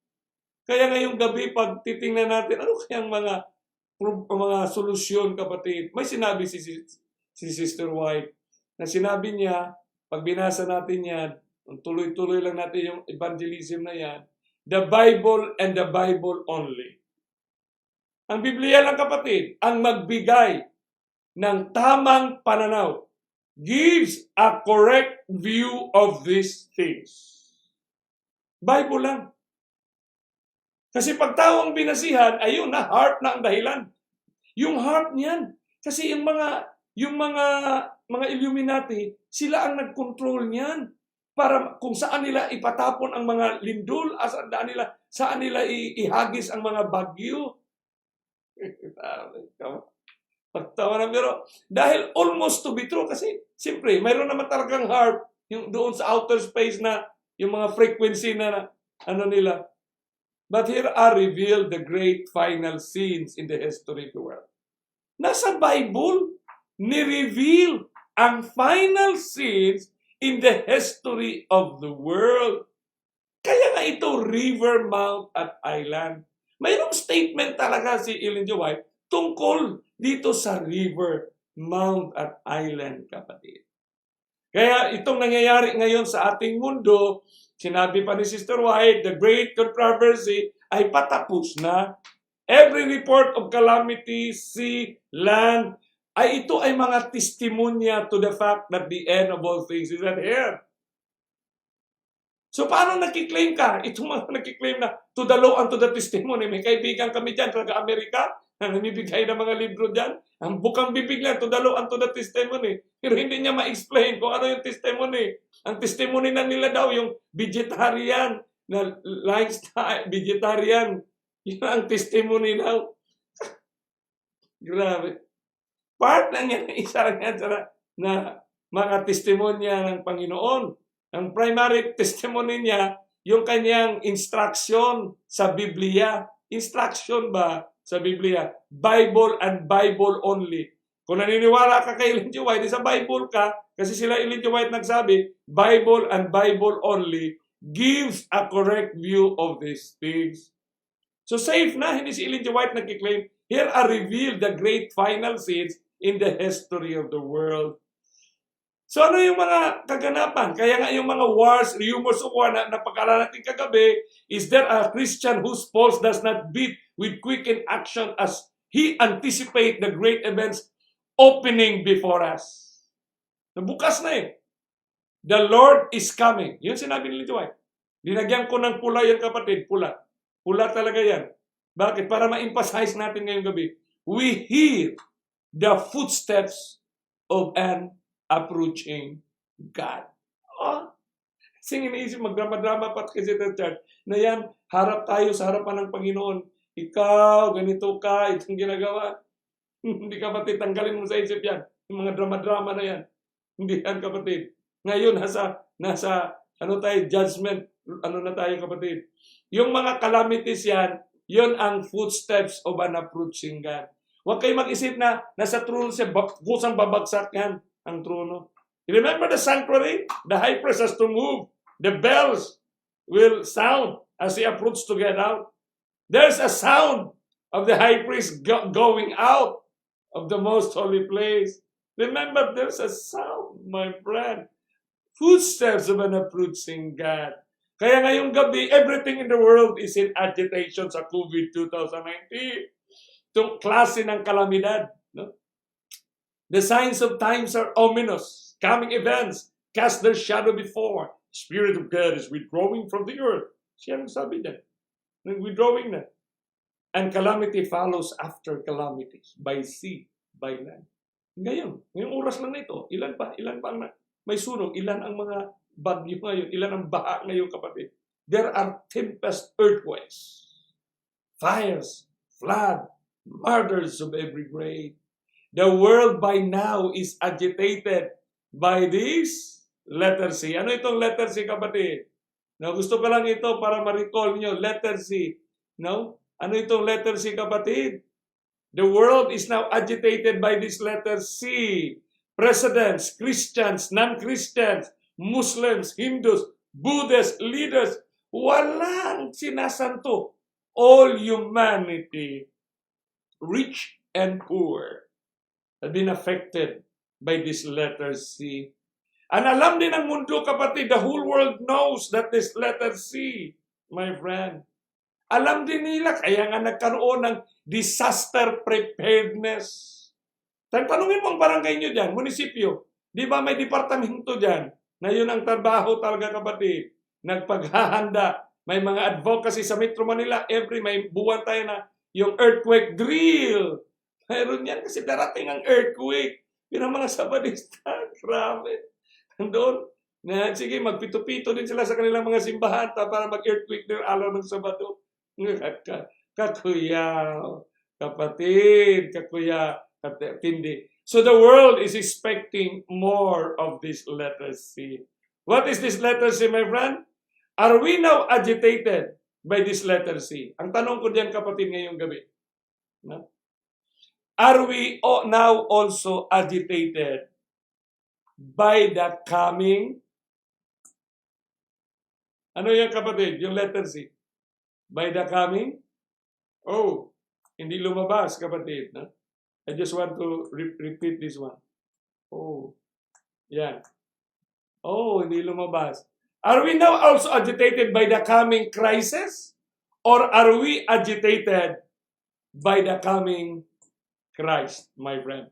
[SPEAKER 1] Kaya ngayong gabi, pag titingnan natin, ano kayang mga solusyon, kapatid? May sinabi si Sister White, na sinabi niya, pag binasa natin yan, tuloy-tuloy lang natin yung evangelism na yan, the Bible and the Bible only. Ang Biblia lang, kapatid, ang magbigay ng tamang pananaw, gives a correct view of these things. Bible lang. Kasi pag tao ang binasihan, ayun na, heart na ang dahilan. Yung heart niyan. Kasi yung mga Illuminati, sila ang nag-control niyan. Para kung saan nila ipatapon ang mga lindol, saan nila ihagis ang mga bagyo. Pagtawa na, pero dahil almost to be true, kasi siyempre, mayroon naman talagang heart yung doon sa outer space na yung mga frequency na ano nila. But here are revealed the great final scenes in the history of the world. Nasa Bible, ni-reveal ang final scenes in the history of the world. Kaya nga ito, river, mount, at island. Mayroong statement talaga si Ellen G. White tungkol dito sa river, mount, at island, kapatid. Kaya itong nangyayari ngayon sa ating mundo, sinabi pa ni Sister White, the great controversy ay patapos na. Every report of calamity, sea, land, ito ay mga testimonya to the fact that the end of all things is at hand. So paano nakiklaim ka? Itong mga nakiklaim na to the law and to the testimony. May kaibigan kami dyan, taga-Amerika, na namibigay ng mga libro dyan. Ang bukang bibig lang, to the law and to the testimony. Pero hindi niya ma-explain kung ano yung testimony. Ang testimony na nila daw, yung vegetarian, na lifestyle, vegetarian. Yun ang testimony daw. Grabe. Part lang yan, isa lang yan na mga testimonya ng Panginoon. Ang primary testimony niya, yung kanyang instruction sa Biblia. Instruction ba sa Biblia? Bible and Bible only. Kung naniniwala ka kay Ellen G. White, sa Bible ka, kasi sila Ellen G. White nagsabi, Bible and Bible only gives a correct view of these things. So safe na, hindi si Ellen G. White nagkiklaim, here are revealed the great final scenes in the history of the world. So ano yung mga kaganapan? Kaya nga yung mga wars, rumors of war na napag-aralan natin kagabi, is there a Christian whose pulse does not beat with quickened action as he anticipate the great events opening before us? Nabukas na eh. The Lord is coming. Yun sinabi ni Joy. Dinagyan ko ng pula yan, kapatid. Pula. Pula talaga yan. Bakit? Para ma-emphasize natin ngayong gabi. We hear the footsteps of an approaching God. Oh, kasi iniisip, magdrama-drama pa kasi sa church, na yan, harap tayo sa harapan ng Panginoon. Ikaw, ganito ka, itong ginagawa. Hindi, kapatid, tanggalin mo sa isip yan. Yung mga drama-drama na yan. Hindi yan, kapatid. Ngayon, nasa judgment, na tayo, kapatid. Yung mga calamities yan, yun ang footsteps of an approaching God. Huwag kayo mag-isip na nasa trono siya, kusang babagsak yan ang trono. Remember the sanctuary? The high priest has to move. The bells will sound as he approaches to get out. There's a sound of the high priest going out of the most holy place. Remember, there's a sound, my friend. Footsteps of an approaching God. Kaya ngayong gabi, everything in the world is in agitation sa COVID 2019. Itong klase ng kalamidad. No? The signs of times are ominous. Coming events cast their shadow before. Spirit of God is withdrawing from the earth. Siya ang sabi niya. Withdrawing na. And calamity follows after calamities. By sea, by land. Ngayon, ngayong oras lang na ito, ilan pa ang may sunog, ilan ang mga bagyo ngayon, ilan ang baha ngayon, kapatid. There are tempest earthquakes, fires, flood, murders of every grade. The world by now is agitated by this letter C. Ano itong letter C, kapatid? No, gusto ko lang ito para ma-recall nyo. Letter C. No? Ano itong letter C, kapatid? The world is now agitated by this letter C. Presidents, Christians, non-Christians, Muslims, Hindus, Buddhists, leaders, walang sinasanto. All humanity, rich and poor, have been affected by this letter C. And alam din ng mundo, kapatid, the whole world knows that this letter C, my friend, alam din nila, kaya nga nagkaroon ng disaster preparedness. Tanungin mo ang barangay nyo dyan, munisipyo. Di ba may departamento dyan na yun ang trabaho talaga, kapatid? Nagpaghahanda. May mga advocacy sa Metro Manila. May buwan tayo na yung earthquake drill. Mayroon yan kasi darating ang earthquake. Yun ang mga Sabadista. Grabe. Doon. Sige, magpito-pito din sila sa kanilang mga simbahan para mag-earthquake drill araw ng Sabado. Kakuya, kapatid, kakuya, tindi. So the world is expecting more of this letter C. What is this letter C, my friend? Are we now agitated by this letter C? Ang tanong ko diyan, kapatid, ngayong gabi. No? Are we now also agitated by the coming? Ano yan, kapatid? Yung letter C. By the coming? Oh, hindi lumabas, kapatid. No? I just want to repeat this one. Oh, yan. Oh, hindi lumabas. Are we now also agitated by the coming crisis? Or are we agitated by the coming Christ, my friend?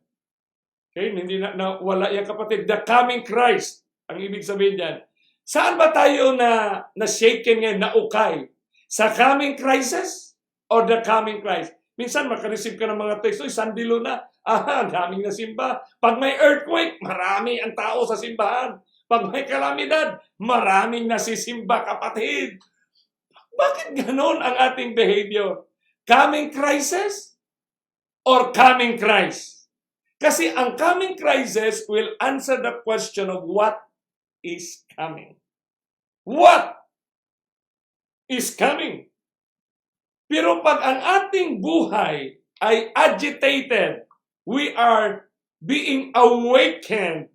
[SPEAKER 1] Okay, hindi na wala yan, kapatid. The coming Christ, ang ibig sabihin dyan. Saan ba tayo na shaken ngayon, na ukay? Sa coming crisis or the coming Christ? Minsan makareceive ka ng mga text, sandilo na, daming nasimba. Pag may earthquake, marami ang tao sa simbahan. Pag may kalamidad, maraming nasisimba, kapatid. Bakit ganon ang ating behavior? Coming crisis or coming Christ? Kasi ang coming crisis will answer the question of what is coming. What is coming? Pero pag ang ating buhay ay agitated, we are being awakened,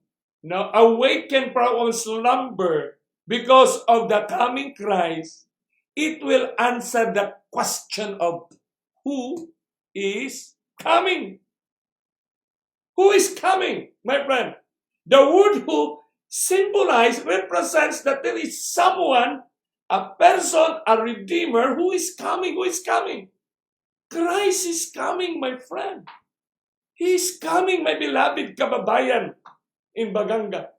[SPEAKER 1] awakened from our slumber because of the coming Christ, it will answer the question of who is coming. Who is coming, my friend? The word who represents that there is someone, a person, a redeemer who is coming. Who is coming? Christ is coming, my friend. He is coming, my beloved kababayan in Baganga,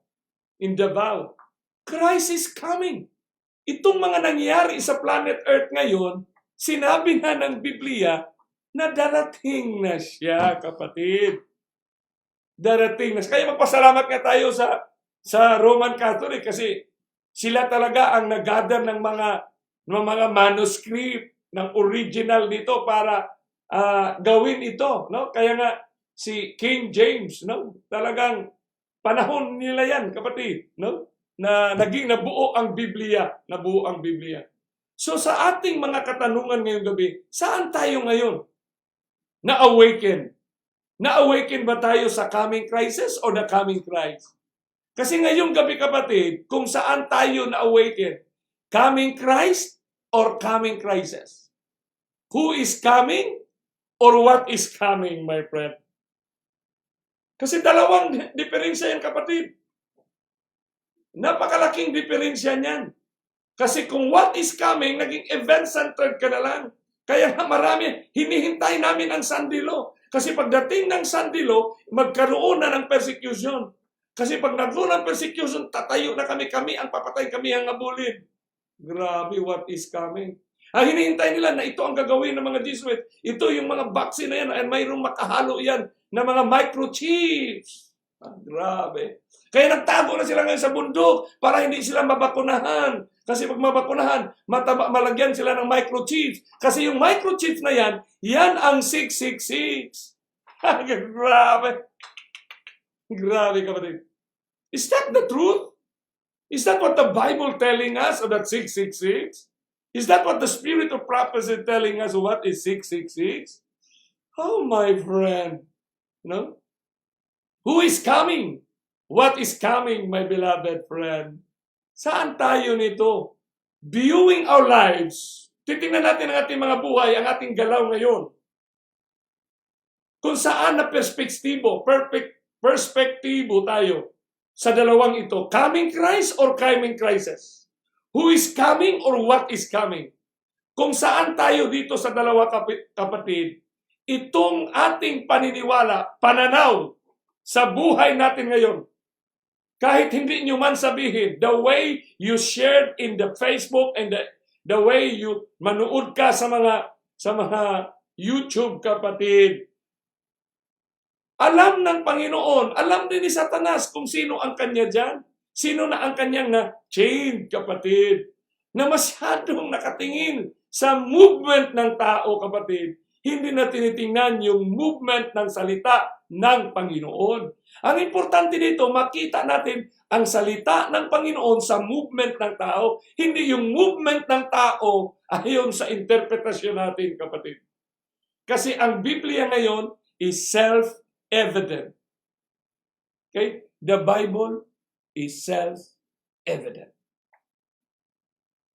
[SPEAKER 1] in Davao. Christ is coming. Itong mga nangyari sa planet Earth ngayon, sinabi na ng Biblia na darating na siya, kapatid. Darating na siya. Kaya magpasalamat nga tayo sa Roman Catholic kasi sila talaga ang nag-gather ng mga manuscript, ng original dito para gawin ito. No? Kaya nga si King James, no? Talagang panahon nila yan, kapatid. No? Na naging nabuo ang Biblia. Nabuo ang Biblia. So sa ating mga katanungan ngayong gabi, saan tayo ngayon? Na-awaken. Na-awaken ba tayo sa coming crisis or the coming Christ? Kasi ngayong gabi, kapatid, kung saan tayo na-awaken, coming Christ or coming crisis? Who is coming or what is coming, my friend? Kasi dalawang diferensya yan, kapatid. Napakalaking diferensya niyan. Kasi kung what is coming, naging event-centered ka na lang. Kaya marami, hinihintay namin ang sandilo. Kasi pagdating ng sandilo, magkaroon na ng persecution. Kasi pag nagkaroon ng persecution, tatayo na kami ang papatay, kami ang abulin. Grabe, what is coming? Ang hinihintay nila na ito ang gagawin ng mga Jesuit. Ito yung mga vaccine na yan, at mayroong makahalo yan na mga microchips. Grabe. Kaya nagtago na sila ngayon sa bundok para hindi sila mabakunahan. Kasi pag mabakunahan, malagyan sila ng microchips. Kasi yung microchips na yan ang 666. Grabe. Grabe, kapatid. Is that the truth? Is that what the Bible telling us of that 666? Is that what the spirit of prophecy telling us of what is 666? Oh, my friend. No? Who is coming? What is coming, my beloved friend? Saan tayo nito? Viewing our lives, titingnan natin ang ating mga buhay, ang ating galaw ngayon. Kung saan na perspektibo tayo sa dalawang ito. Coming Christ or coming crisis? Who is coming or what is coming? Kung saan tayo dito sa dalawa kapatid, itong ating paniniwala, pananaw sa buhay natin ngayon, kahit hindi nyo man sabihin, the way you shared in the Facebook and the way you manood ka sa mga YouTube, kapatid, alam ng Panginoon, alam din ni Satanas kung sino ang kanya dyan. Sino na ang kanyang chained, kapatid, na masyadong nakatingin sa movement ng tao, kapatid. Hindi na tinitingnan yung movement ng salita ng Panginoon. Ang importante dito, makita natin ang salita ng Panginoon sa movement ng tao, hindi yung movement ng tao ayon sa interpretasyon natin, kapatid. Kasi ang Biblia ngayon is self-evident. Okay? The Bible is self-evident.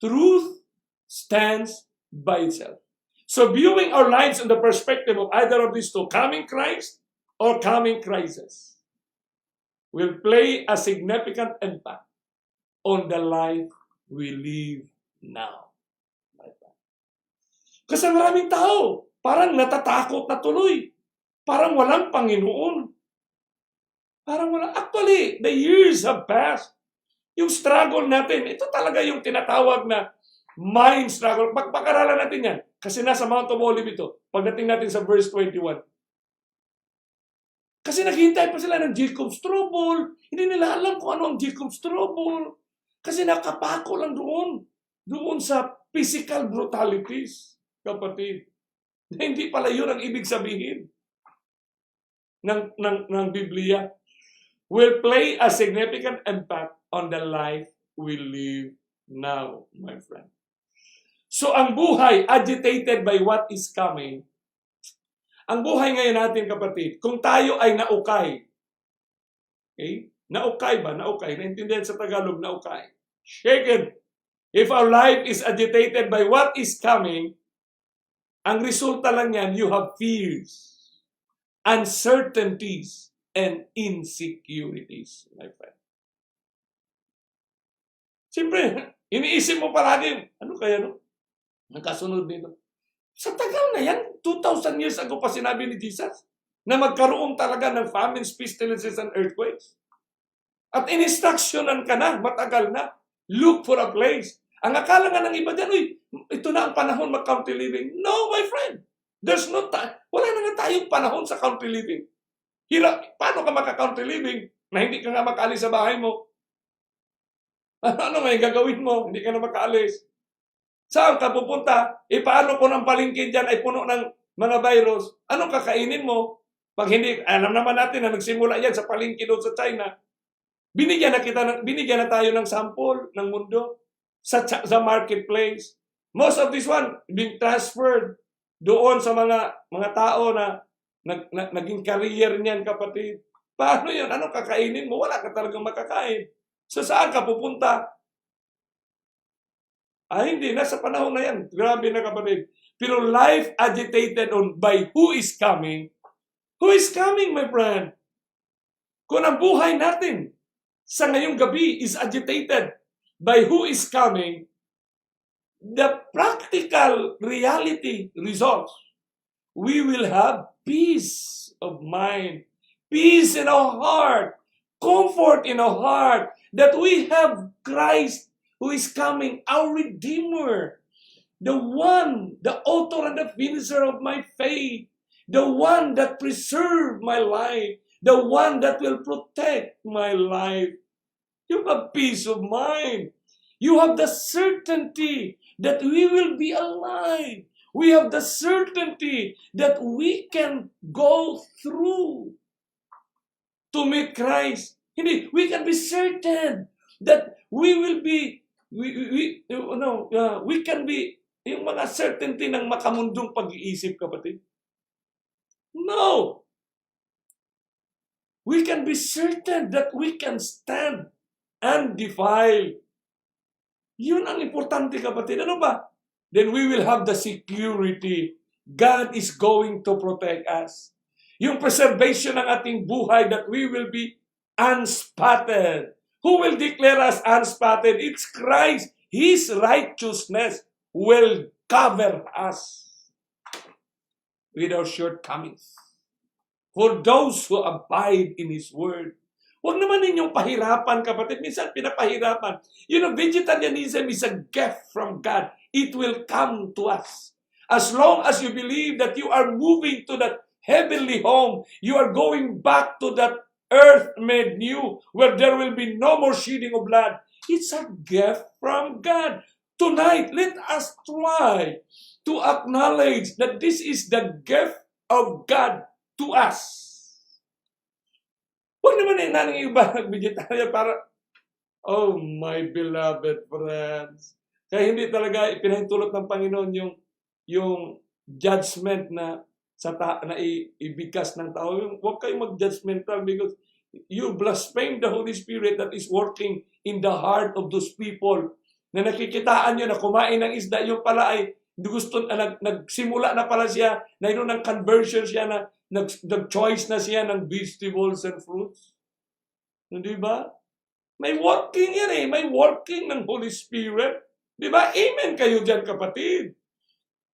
[SPEAKER 1] Truth stands by itself. So viewing our lives in the perspective of either of these two, coming Christ or coming crisis, will play a significant impact on the life we live now. Kasi maraming tao, parang natatakot na tuloy. Parang walang Panginoon. Parang walang. Actually, the years have passed. Yung struggle natin, ito talaga yung tinatawag na mind struggle. Pag-aralan natin yan. Kasi nasa Mount of Olive ito. Pagdating natin sa verse 21. Kasi naghihintay pa sila ng Jacob's trouble. Hindi nila alam kung ano ang Jacob's trouble. Kasi nakapako lang doon. Doon sa physical brutalities, kapatid. Hindi pala yun ang ibig sabihin ng Biblia. Will play a significant impact on the life we live now, my friend. So ang buhay, agitated by what is coming. Ang buhay ngayon natin, kapatid, kung tayo ay naukay. Okay? Naukay ba? Naukay. Naintindihan sa Tagalog, naukay. Shaken. If our life is agitated by what is coming, ang resulta lang yan, you have fears, uncertainties, and insecurities, my friend. Siyempre, iniisip mo palagi, ano kaya no? Ang kasunod nito. Sa tagal na yan, 2,000 years ago pa sinabi ni Jesus na magkaroon talaga ng famines, pestilences, and earthquakes. At in-instructionan ka na, matagal na. Look for a place. Ang akala nga ng iba dyan, ito na ang panahon mag-country living. No, my friend. There's no time. Wala na nga tayong panahon sa country living. Paano ka maka-country living na hindi ka nga makaalis sa bahay mo? Ano nga yung gagawin mo? Hindi ka na makaalis. Saan ka pupunta? Paano kung ang palengke dyan ay puno ng mga virus? Anong kakainin mo? Pag hindi, alam naman natin na nagsimula yan sa palengke doon sa China. Binigyan na tayo ng sample ng mundo sa marketplace. Most of this one being transferred doon sa mga tao na naging career niyan, kapatid. Paano yun? Anong kakainin mo? Wala ka talagang makakain. So saan ka pupunta? Hindi. Nasa panahon na yan. Grabe na, kapatid. Pero life agitated on by who is coming. Who is coming, my friend? Kung ang buhay natin sa ngayong gabi is agitated by who is coming, the practical reality results, we will have peace of mind, peace in our heart, comfort in our heart, that we have Christ who is coming, our Redeemer, the one, the author and the finisher of my faith, the one that preserved my life, the one that will protect my life. You have peace of mind. You have the certainty that we will be alive. We have the certainty that we can go through to meet Christ. Hindi, we can be certain that we will be, we can be, yung mga certainty ng makamundong pag-iisip, kapatid. No! We can be certain that we can stand undefiled. Yun ang importante, kapatid. Ano ba? Then we will have the security. God is going to protect us. Yung preservation ng ating buhay, that we will be unspotted. Who will declare us unspotted? It's Christ. His righteousness will cover us with our shortcomings. For those who abide in His Word. Huwag naman ninyong pahirapan, kapatid. Minsan pinapahirapan. Vegetarianism is a gift from God. It will come to us. As long as you believe that you are moving to that heavenly home, you are going back to that earth made new, where there will be no more shedding of blood. It's a gift from God. Tonight, let us try to acknowledge that this is the gift of God to us. Huwag naman nang iba nag-vegetarian para, oh my beloved friends. Kaya hindi talaga ipinahintulot ng Panginoon yung judgment na ibigkas ng tao. Huwag kayong mag-judgmental because you blaspheme the Holy Spirit that is working in the heart of those people na nakikitaan nyo na kumain ng isda. Yung pala ay nagsimula na pala siya, na yun ng conversion siya, na nag-choice na siya ng vegetables and fruits. Hindi ba? May working yan eh. May working ng Holy Spirit. Di ba? Amen kayo dyan, kapatid.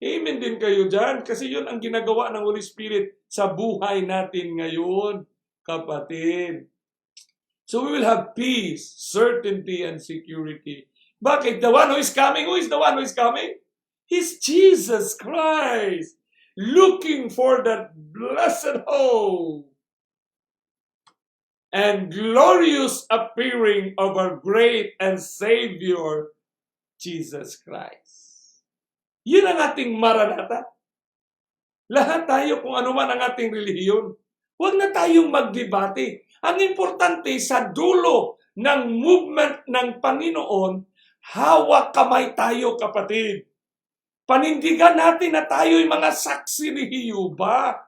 [SPEAKER 1] Amen din kayo dyan. Kasi yun ang ginagawa ng Holy Spirit sa buhay natin ngayon, kapatid. So we will have peace, certainty, and security. Bakit? The one who is coming, who is the one who is coming? He's Jesus Christ. Looking for that blessed hope and glorious appearing of our great and Savior, Jesus Christ. Yun ang ating maranata. Lahat tayo, kung ano man ang ating relihiyon, huwag na tayong magdebate. Ang importante, sa dulo ng movement ng Panginoon, hawak kamay tayo, kapatid. Panindigan natin na tayo'y mga saksi ni Hiyuba.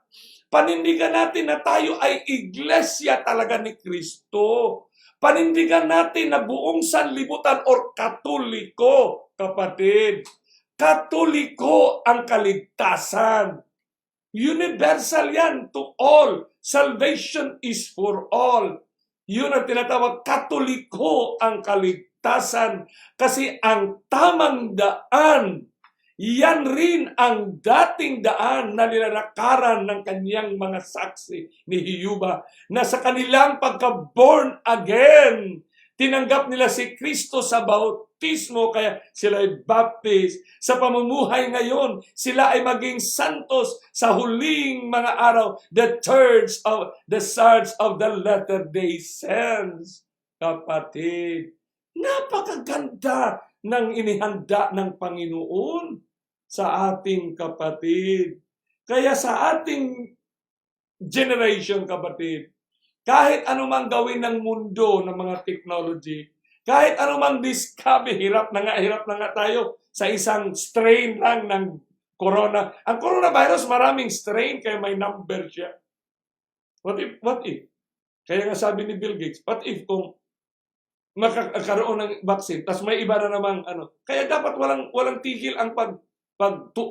[SPEAKER 1] Panindigan natin na tayo ay iglesia talaga ni Kristo. Panindigan natin na buong sanlibutan or Katoliko, kapatid. Katoliko ang kaligtasan. Universal yan to all. Salvation is for all. Yun ang tinatawag, Katoliko ang kaligtasan. Kasi ang tamang daan, yan rin ang dating daan na nilalakaran ng kanyang mga saksi ni Hiyuba, na sa kanilang pagka-born again, tinanggap nila si Kristo sa bautismo, kaya sila ay baptized. Sa pamumuhay ngayon, sila ay maging santos sa huling mga araw, the surge of the latter-day saints. Kapatid, napakaganda ng inihanda ng Panginoon sa ating kapatid. Kaya sa ating generation, kapatid, kahit anumang gawin ng mundo ng mga technology, kahit anumang discover, hirap na nga tayo sa isang strain lang ng corona. Ang coronavirus, maraming strain, kaya may number siya. What if? Kaya nga sabi ni Bill Gates, what if kung makakaroon ng vaccine, tas may iba na namang ano. Kaya dapat walang tigil ang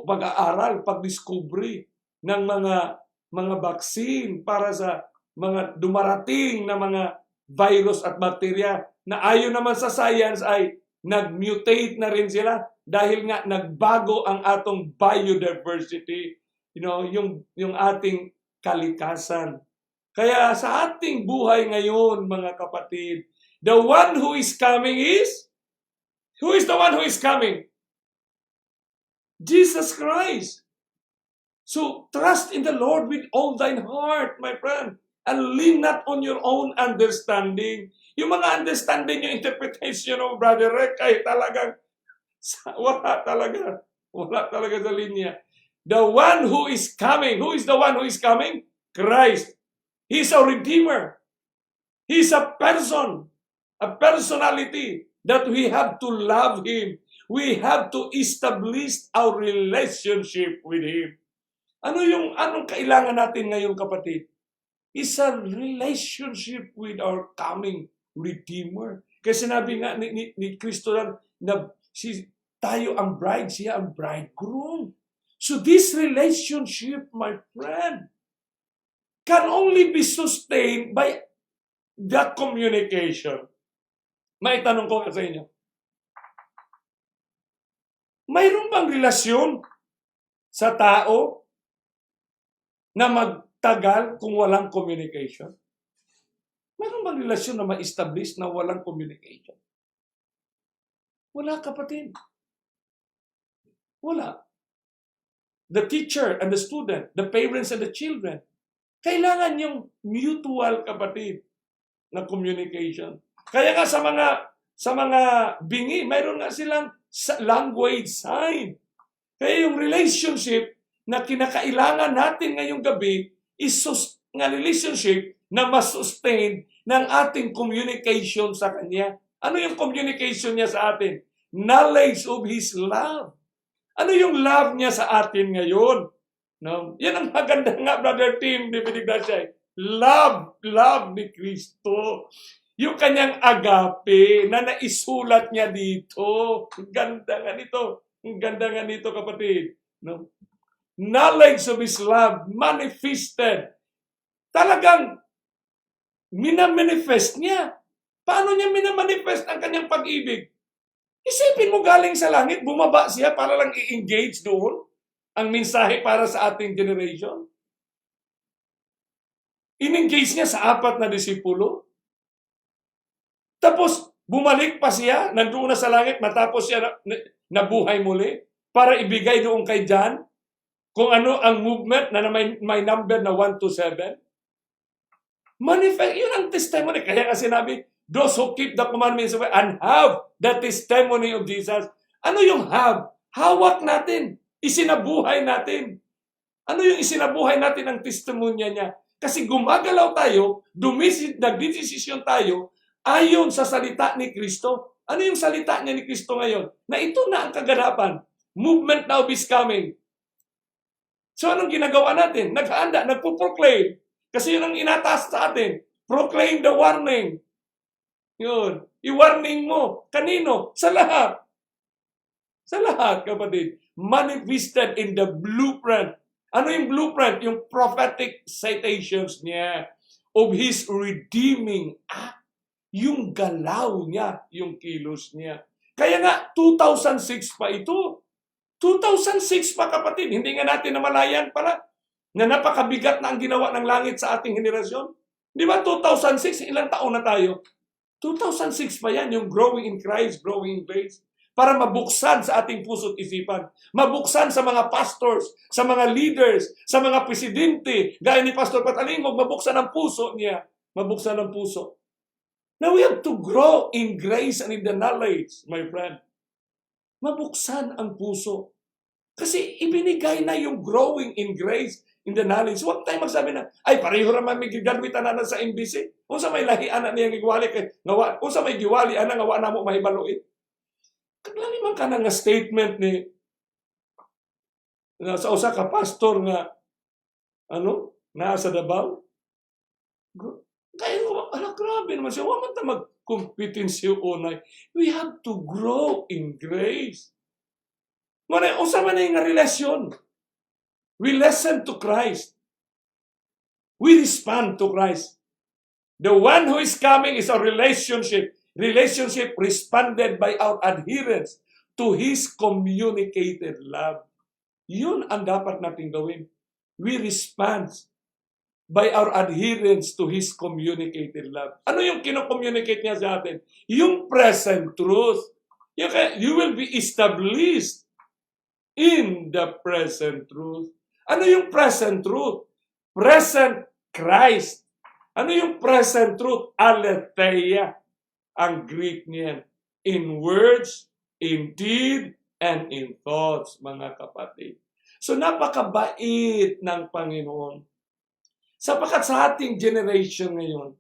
[SPEAKER 1] pag-aaral, pag-discovery ng mga vaccine para sa mga dumarating na mga virus at bakterya na ayon naman sa science ay nag-mutate na rin sila dahil nga nagbago ang atong biodiversity, yung ating kalikasan. Kaya sa ating buhay ngayon, mga kapatid, the one who is coming who is the one who is coming? Jesus Christ. So trust in the Lord with all thine heart, my friend, and lean not on your own understanding. Yung mga understanding, yung interpretation of Brother Rick, ay talagang wala talaga sa linya. The one who is coming, who is the one who is coming? Christ. He's a redeemer. He's a person, a personality that we have to love Him. We have to establish our relationship with Him. Anong kailangan natin ngayon, kapatid? Is a relationship with our coming Redeemer. Kasi sinabi nga ni Kristo na tayo ang bride, siya ang bridegroom. So this relationship, my friend, can only be sustained by that communication. May tanong ko sa inyo. Mayroon bang relasyon sa tao na magtagal kung walang communication? Mayroon bang relasyon na ma-establish na walang communication? Wala, kapatid. Wala. The teacher and the student, the parents and the children, kailangan yung mutual, kapatid, na communication. Kaya nga sa mga bingi, mayroon nga silang language sign. Kaya yung relationship na kinakailangan natin ngayong gabi is nga relationship na masustain ng ating communication sa Kanya. Ano yung communication niya sa atin? Knowledge of His love. Ano yung love niya sa atin ngayon? No? Yan ang maganda nga, Brother Tim, David Ignacio. Love ni Kristo. Yung kanyang agape na naisulat niya dito. Ang ganda nga nito. Ang ganda nga nito, kapatid. No? Knowledge of His love manifested. Talagang minamanifest niya. Paano niya minamanifest ang kanyang pag-ibig? Isipin mo, galing sa langit, bumaba siya para lang i-engage doon ang mensahe para sa ating generation. In-engage niya sa 4 na disipulo. Tapos, bumalik pa siya, nandoon na sa langit, matapos siya nabuhay muli, para ibigay doon kay John kung ano ang movement na may number na 1 to 7. Manifest, yun ang testimony. Kaya nga sinabi, those who keep the commandments of God and have the testimony of Jesus. Ano yung have? Hawak natin. Isinabuhay natin. Ano yung isinabuhay natin ang testimonya niya? Kasi gumagalaw tayo, nagdidesisyon tayo, ayon sa salita ni Kristo. Ano yung salita niya ni Kristo ngayon? Na ito na ang kaganapan. Movement now is coming. So anong ginagawa natin? Naghahanda, nagpo-proclaim. Kasi yun ang inatas sa atin. Proclaim the warning. Yun. I-warning mo. Kanino? Sa lahat. Sa lahat, kapatid. Manifested in the blueprint. Ano yung blueprint? Yung prophetic citations niya of His redeeming act. Yung galaw niya, yung kilos niya. Kaya nga, 2006 pa ito. 2006 pa, kapatid. Hindi nga natin namalayan pala na napakabigat na ang ginawa ng langit sa ating henerasyon. Di ba, 2006, ilang taon na tayo? 2006 pa yan, yung growing in Christ, growing in grace. Para mabuksan sa ating puso't isipan. Mabuksan sa mga pastors, sa mga leaders, sa mga presidente. Gaya ni Pastor Patalingog, mabuksan ang puso niya. Mabuksan ang puso. Now we have to grow in grace and in the knowledge, my friend. Mabuksan ang puso. Kasi ibinigay na yung growing in grace, in the knowledge. Huwag tayo magsabi na, ay, pareho naman may gigalwitan na sa MBC. Kung sa may lahian na niyang giwali, kung sa may giwali, nga wa na mo mahibaluin. Kaglali man ka na nga statement ni sa usa ka pastor nga nasa Davao. Kaya grabe naman siya. Huwag man ta mag-competence unay. We have to grow in grace. Usa man na yung relasyon. We listen to Christ. We respond to Christ. The one who is coming is a relationship. Relationship responded by our adherence to His communicated love. Yun ang dapat natin gawin. We respond by our adherence to His communicated love. Ano yung kino-communicate niya sa atin? Yung present truth. You will be established in the present truth. Ano yung present truth? Present Christ. Ano yung present truth? Aletheia. ang Greek niyan. In words, in deed, and in thoughts, mga kapatid. So napakabait ng Panginoon. Sapagkat sa ating generation ngayon,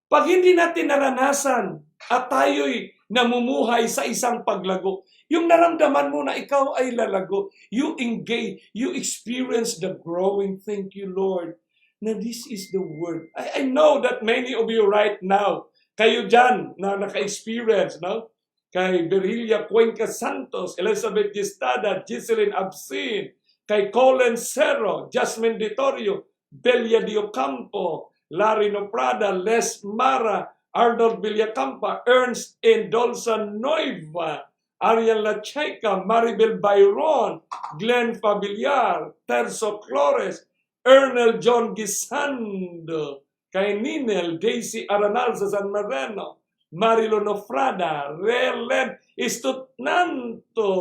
[SPEAKER 1] pag hindi natin naranasan at tayo'y namumuhay sa isang paglago, yung naramdaman mo na ikaw ay lalago, you engage, you experience the growing. Thank you, Lord. Na this is the word. I know that many of you right now, kayo dyan na naka-experience, no? Kay Virgilia Cuenca Santos, Elizabeth Gistada, Giseline Absin, kay Colin Cerro, Jasmine Ditorio, Belia Diocampo, Larry Noprada, Les Mara, Arnold Villacampa, Ernst Endolza Noiva, Ariel Lacheca, Maribel Bayron, Glenn Fabiliar, Terzo Flores, Ernel John Gisando, kay Ninel, Daisy Aranal sa San Marino, Marilo Nofrada, Relen Istutnanto,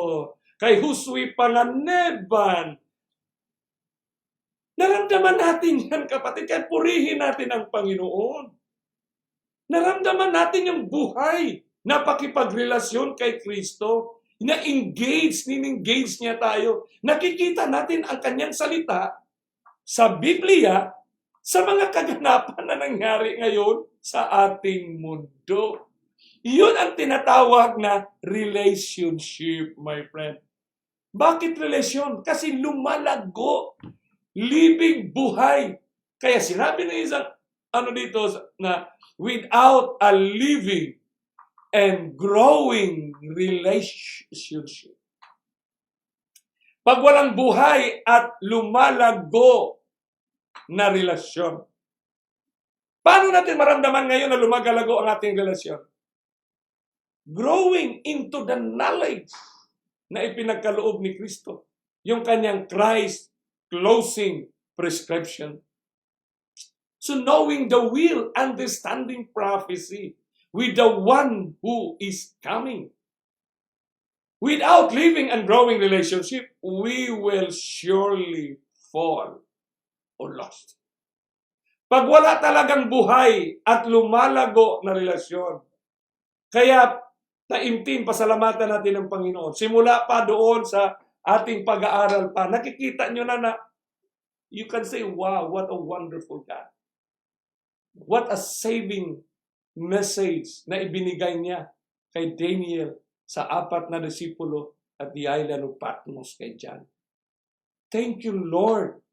[SPEAKER 1] kay Huswi Panganeban. Naramdaman natin yan, kapatid, kaya purihin natin ang Panginoon. Naramdaman natin yung buhay na pakipagrelasyon kay Kristo, na nin-engage niya tayo. Nakikita natin ang kanyang salita sa Biblia, sa mga kaganapan na nangyari ngayon sa ating mundo. Yun ang tinatawag na relationship, my friend. Bakit relasyon? Kasi lumalago, living buhay. Kaya sinabi ng isang dito na without a living and growing relationship. Pag walang buhay at lumalago na relasyon. Paano natin maramdaman ngayon na lumagalago ang ating relasyon? Growing into the knowledge na ipinagkaloob ni Kristo. Yung kanyang Christ closing prescription. So knowing the will, understanding prophecy with the one who is coming. Without living and growing relationship, we will surely fall or lost. Pag wala talagang buhay at lumalago na relasyon, kaya taimtim, pasalamatan natin ng Panginoon. Simula pa doon sa ating pag-aaral pa, nakikita nyo na you can say, wow, what a wonderful God. What a saving message na ibinigay niya kay Daniel sa 4 na disipulo at the island of Patmos kay John. Thank you, Lord,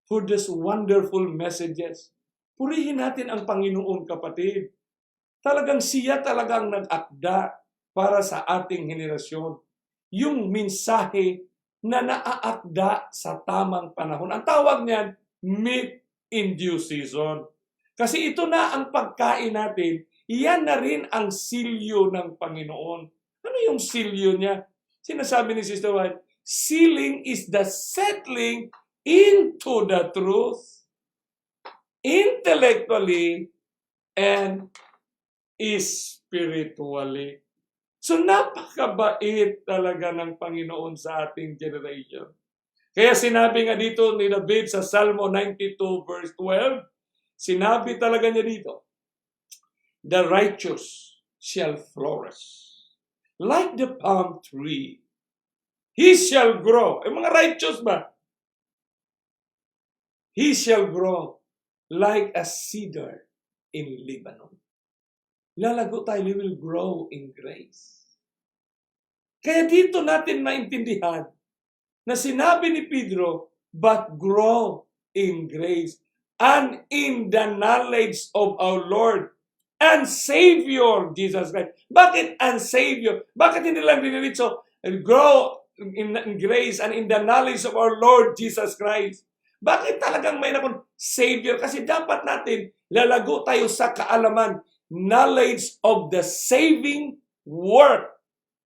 [SPEAKER 1] for this wonderful messages. Purihin natin ang Panginoon, kapatid. Talagang siya talagang nag-akda para sa ating henerasyon. Yung mensahe na naaakda sa tamang panahon. Ang tawag niyan, meet in due season. Kasi ito na ang pagkain natin, iyan na rin ang silyo ng Panginoon. Ano yung silyo niya? Sinasabi ni Sister White, sealing is the settling into the truth, intellectually and spiritually. So napakabait talaga ng Panginoon sa ating generation. Kaya sinabi nga dito ni David sa Salmo 92 verse 12, sinabi talaga niya dito, the righteous shall flourish like the palm tree. He shall grow. Mga righteous ba? He shall grow like a cedar in Lebanon. Lalago tayo, we will grow in grace. Kaya dito natin maintindihan na sinabi ni Pedro, but grow in grace and in the knowledge of our Lord and Savior, Jesus Christ. Bakit and Savior? Bakit hindi lang diniritso, grow in grace and in the knowledge of our Lord Jesus Christ? Bakit talagang may nakon Savior? Kasi dapat natin lalago tayo sa kaalaman, knowledge of the saving work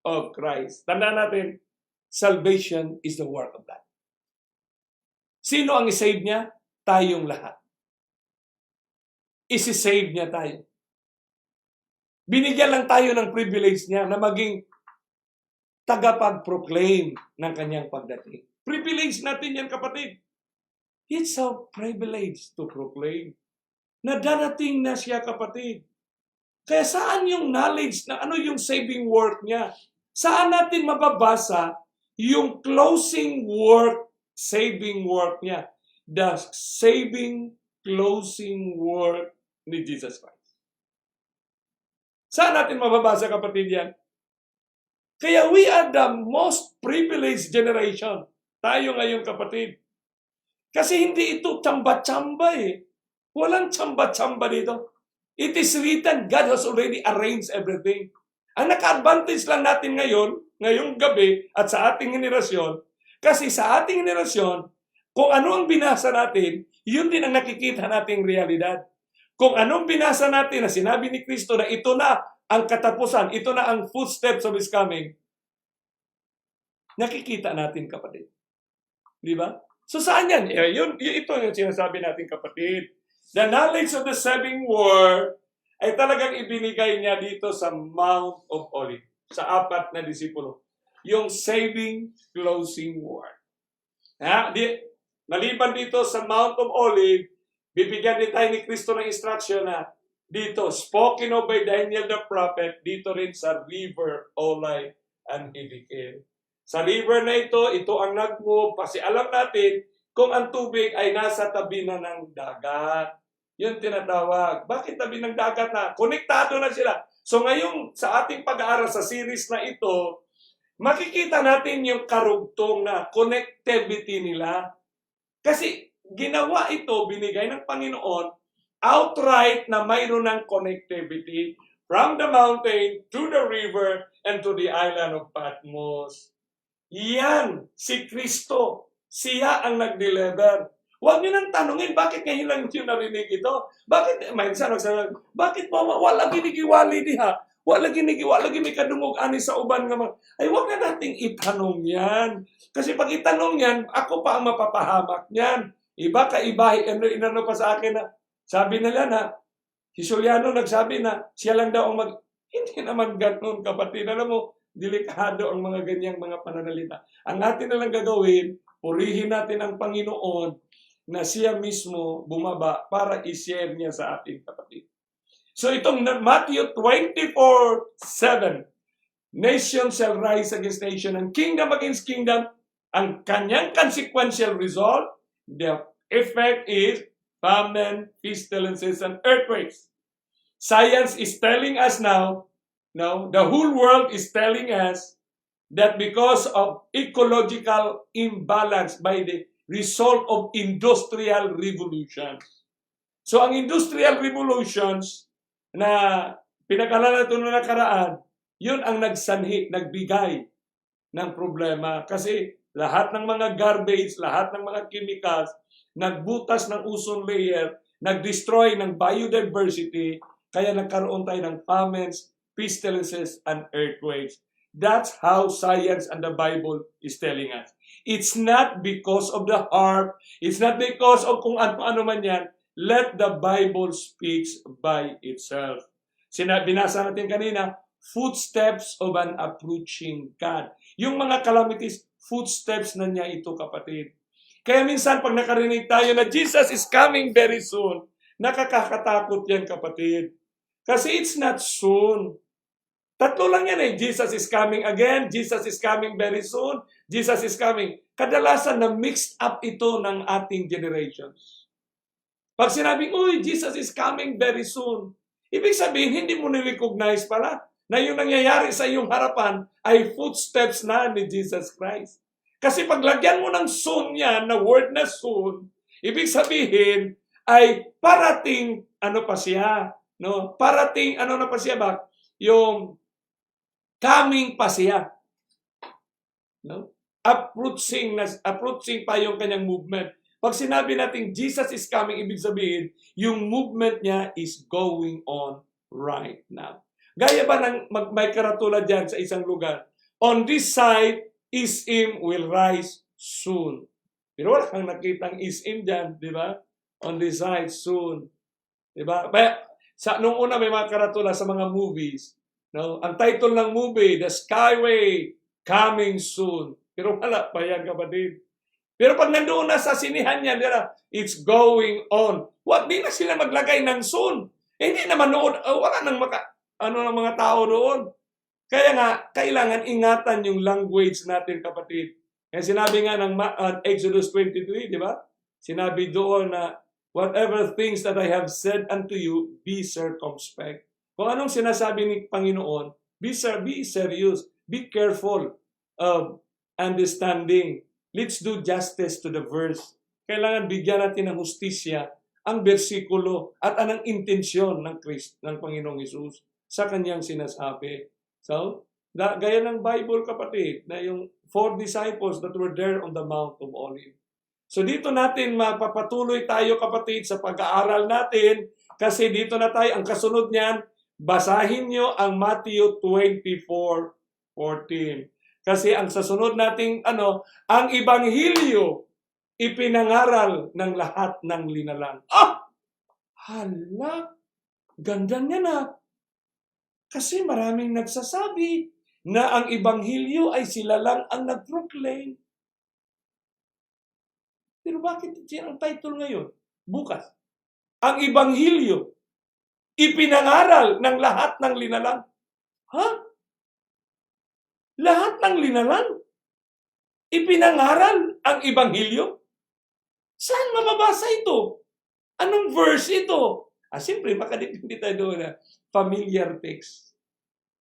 [SPEAKER 1] of Christ. Tandaan natin, salvation is the work of God. Sino ang isave niya? Tayong lahat. Isi-save niya tayo. Binigyan lang tayo ng privilege niya na maging tagapag-proclaim ng kanyang pagdating. Privilege natin yan, kapatid. It's our privilege to proclaim na darating na siya, kapatid. Kaya saan yung knowledge na ano yung saving work niya? Saan natin mababasa yung closing work, saving work niya? The saving, closing work ni Jesus Christ. Saan natin mababasa, kapatid, yan? Kaya we are the most privileged generation. Tayo ngayon, kapatid. Kasi hindi ito tsamba-tsamba eh. Walang tsamba-tsamba dito. It is written, God has already arranged everything. Ang naka-advantage lang natin ngayon, ngayong gabi, at sa ating henerasyon, kasi sa ating henerasyon, kung ano ang binasa natin, yun din ang nakikita nating realidad. Kung anong binasa natin na sinabi ni Kristo na ito na ang katapusan, ito na ang footsteps of His coming, nakikita natin, kapatid. Di ba? So saan yan? Ito yung sinasabi natin, kapatid. The knowledge of the saving word ay talagang ibinigay niya dito sa Mount of Olives, sa 4 na disipulo. Yung saving, closing word. Maliban dito sa Mount of Olives, bibigyan din tayo ni Kristo ng instruction na dito, spoken of by Daniel the prophet, dito rin sa river, Olay, and Ezekiel. Sa river na ito ang nag-move, kasi alam natin, kung ang tubig ay nasa tabi na ng dagat. Yun tinatawag. Bakit tabi ng dagat na? Konektado na sila. So ngayon, sa ating pag-aaral sa series na ito, makikita natin yung karugtong na connectivity nila. Kasi ginawa ito, binigay ng Panginoon, outright na mayroon ng connectivity from the mountain to the river and to the island of Patmos. Yan, si Kristo. Siya ang nag-deliver. Huwag nyo nang tanungin, bakit ngayon lang nyo narinig ito? Bakit, minsan nagsasabi, bakit po, wala ginigiwali diha? Wala ginigiwali, may kadungog ani sa uban nga. Ay, huwag na nating itanong yan. Kasi pag itanong yan, ako pa ang mapapahamak niyan. Iba ka iba, inano pa sa akin na, sabi nila na, si Juliano nagsabi na, siya lang daw ang hindi naman ganun, kapatid. Alam mo, delikado ang mga ganyang mga pananalita. Ang atin na lang gagawin, purihin natin ang Panginoon na siya mismo bumaba para i-share niya sa ating kapatid. So itong Matthew 24:7, nation shall rise against nation and kingdom against kingdom. Ang kanyang consequential result, the effect is famine, pestilences, and earthquakes. Science is telling us now, the whole world is telling us that because of ecological imbalance by the result of industrial revolutions. So ang industrial revolutions na pinag-alalan ito na nakaraan, yun ang nagsanhi, nagbigay ng problema. Kasi lahat ng mga garbage, lahat ng mga chemicals, nagbutas ng ozone layer, nag-destroy ng biodiversity, kaya nagkaroon tayo ng famines, pestilences, and earthquakes. That's how science and the Bible is telling us. It's not because of the harp. It's not because of kung ano man yan. Let the Bible speaks by itself. Binasa natin kanina, footsteps of an approaching God. Yung mga calamities, footsteps na niya ito, kapatid. Kaya minsan pag nakarinig tayo na Jesus is coming very soon, nakakakatakot yan, kapatid. Kasi it's not soon. Tatlo lang yan eh. Jesus is coming again. Jesus is coming very soon. Jesus is coming. Kadalasan na mixed up ito ng ating generations. Pag sinabing, uy, Jesus is coming very soon, ibig sabihin, hindi mo ni-recognize pala na yung nangyayari sa iyong harapan ay footsteps na ni Jesus Christ. Kasi paglagyan mo ng soon yan, na word na soon, ibig sabihin ay parating, ano pa siya, no? Parating, ano na pa siya ba? Yung coming pa siya. No? Approaching pa yung kanyang movement. Pag sinabi natin Jesus is coming, ibig sabihin, yung movement niya is going on right now. Gaya ba ng may karatula dyan sa isang lugar? On this side, is-im will rise soon. Pero wala kang nakitang is-im dyan, di ba? On this side, soon. Di ba? Nung una may mga karatula sa mga movies, no? Ang title ng movie, The Skyway, Coming Soon. Pero wala pa yan, kapatid. Pero pag nandoon na sa sinihan niya, it's going on. Di na sila maglagay ng soon. Hindi naman noon, wala nang ng mga tao doon. Kaya nga, kailangan ingatan yung language natin, kapatid. Kaya sinabi nga ng Exodus 23, di ba? Sinabi doon na, whatever things that I have said unto you, be circumspect. Kung anong sinasabi ni Panginoon, be serious, be careful of understanding. Let's do justice to the verse. Kailangan bigyan natin ng hustisya ang bersikulo at anong intensyon ng ng Panginoong Hesus sa kanyang sinasabi. So, gaya ng Bible, kapatid, na yung 4 disciples that were there on the Mount of Olives. So dito natin mapapatuloy tayo, kapatid, sa pag-aaral natin, kasi dito na tayo, ang kasunod niyan, basahin nyo ang Matthew 24:14. Kasi ang sasunod nating ang Ebanghelyo, ipinangaral ng lahat ng linalang. Hala, ganda niya na. Kasi maraming nagsasabi na ang Ebanghelyo ay sila lang ang nag-proclaim. Pero bakit ang title ngayon? Bukas. Ang Ebanghelyo, ipinangaral ng lahat ng linalang. Ha? Lahat ng linalang? Ipinangaral ang Ebanghelyo? Saan mababasa ito? Anong verse ito? Siyempre, makadipindi tayo doon na familiar text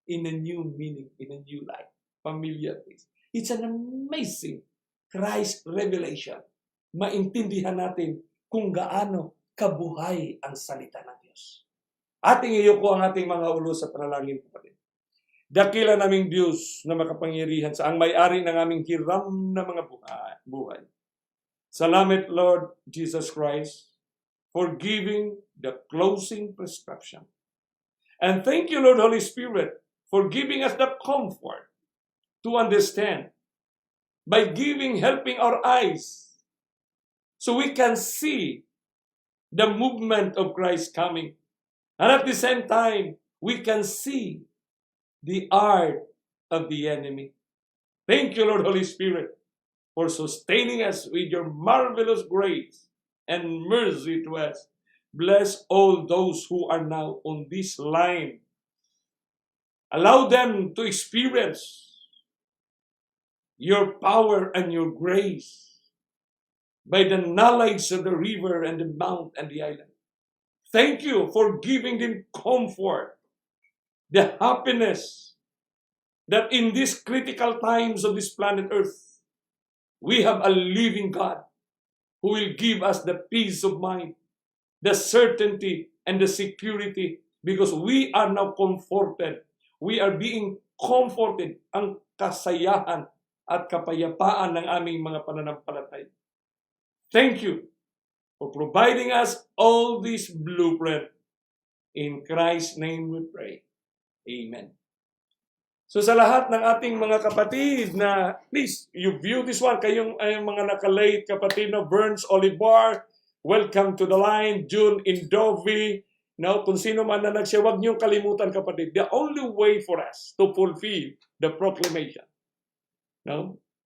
[SPEAKER 1] in a new meaning, in a new light. Familiar text. It's an amazing Christ revelation. Maintindihan natin kung gaano kabuhay ang salita ng Diyos. Ating iyuko ang ating mga ulo sa panalangin, kapatid. Dakila naming Diyos na makapangyarihan sa ang may-ari ng aming hiram na mga buhay. Salamat, Lord Jesus Christ, for giving the closing prescription. And thank you, Lord Holy Spirit, for giving us the comfort to understand by helping our eyes so we can see the movement of Christ coming. And at the same time, we can see the art of the enemy. Thank you, Lord Holy Spirit, for sustaining us with your marvelous grace and mercy to us. Bless all those who are now on this line. Allow them to experience your power and your grace by the knowledge of the river and the mount and the island. Thank you for giving them comfort, the happiness that in these critical times of this planet Earth, we have a living God who will give us the peace of mind, the certainty and the security, because we are now comforted. We are being comforted, ang kasayahan at kapayapaan ng aming mga pananampalataya. Thank you for providing us all this blueprint. In Christ's name we pray. Amen. So sa lahat ng ating mga kapatid na, please, you view this one, kayong mga nakalate kapatid na Burns Olivar, welcome to the line. June Indovi, kung sino man na nagsiya, huwag niyong kalimutan, kapatid. The only way for us to fulfill the proclamation.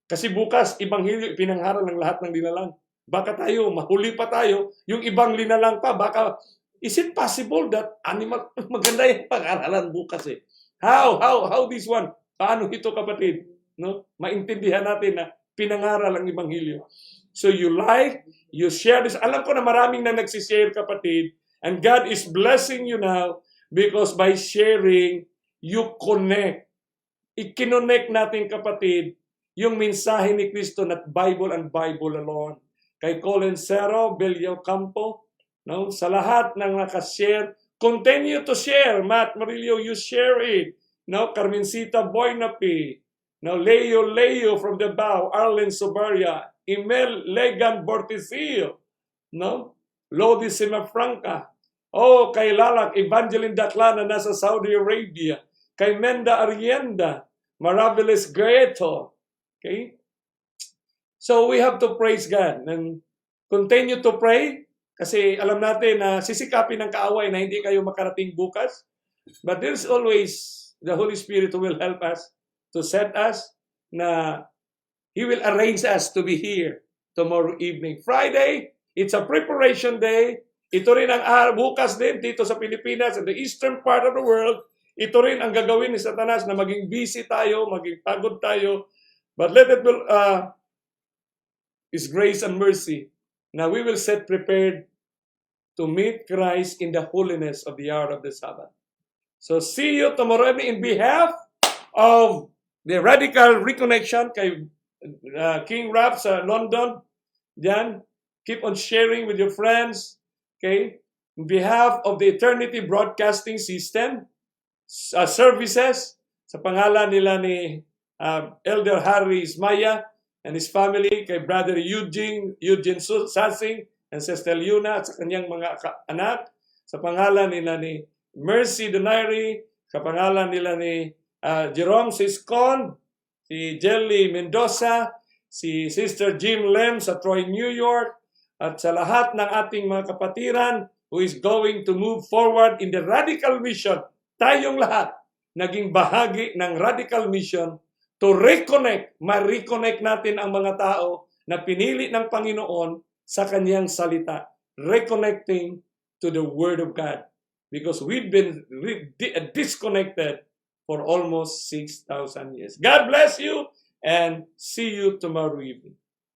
[SPEAKER 1] Kasi bukas, Ebanghelyo, ipinangaral ng lahat ng linalang. Baka tayo, mahuli pa tayo, yung ibang linalang pa, baka, is it possible that maganda yung pag-aralan bukas eh? How this one? Paano ito, kapatid? Maintindihan natin na pinangaral ang Ebanghelyo. So you share this. Alam ko na maraming na nagsishare, kapatid. And God is blessing you now because by sharing, you connect. I-connect natin, kapatid, yung mensahe ni Kristo na Bible and Bible alone. Kay Colin Cero, Belio Campo, sa lahat ng nakashare, continue to share. Matt Marillo, you share it. Carmencita Boynapi, Leo from the Bao, Arlen Sobaria, Emel Legan Bortisillo, Lodi Simafranca, kay Lalak, Evangeline Daclana nasa Saudi Arabia, kay Menda Arienda, Marvelous Gaeto. Okay? So we have to praise God and continue to pray kasi alam natin na sisikapin ng kaaway na hindi kayo makarating bukas. But there's always the Holy Spirit who will help us to set us na He will arrange us to be here tomorrow evening. Friday, it's a preparation day. Ito rin ang bukas din dito sa Pilipinas, in the eastern part of the world. ito rin ang gagawin ni Satanas na maging busy tayo, maging pagod tayo. But let it be His grace and mercy na we will set prepared to meet Christ in the holiness of the hour of the Sabbath. So see you tomorrow in behalf of the Radical Reconnection kay King Rap sa London. Diyan, keep on sharing with your friends. Okay? In behalf of the Eternity Broadcasting System, services, sa pangalan nila ni Elder Harry Ismaya and his family, kay Brother Eugene Sassing, and Sister Yuna at sa kanyang mga anak, sa pangalan nila ni Mercy Donaire, sa pangalan nila ni Jerome Siscon, si Jelly Mendoza, si Sister Jim Lem sa Troy, New York, at sa lahat ng ating mga kapatiran who is going to move forward in the radical mission. Tayong lahat naging bahagi ng radical mission to reconnect, ma-reconnect natin ang mga tao na pinili ng Panginoon sa kanyang salita, reconnecting to the Word of God. Because we've been disconnected for almost 6,000 years. God bless you and see you tomorrow evening.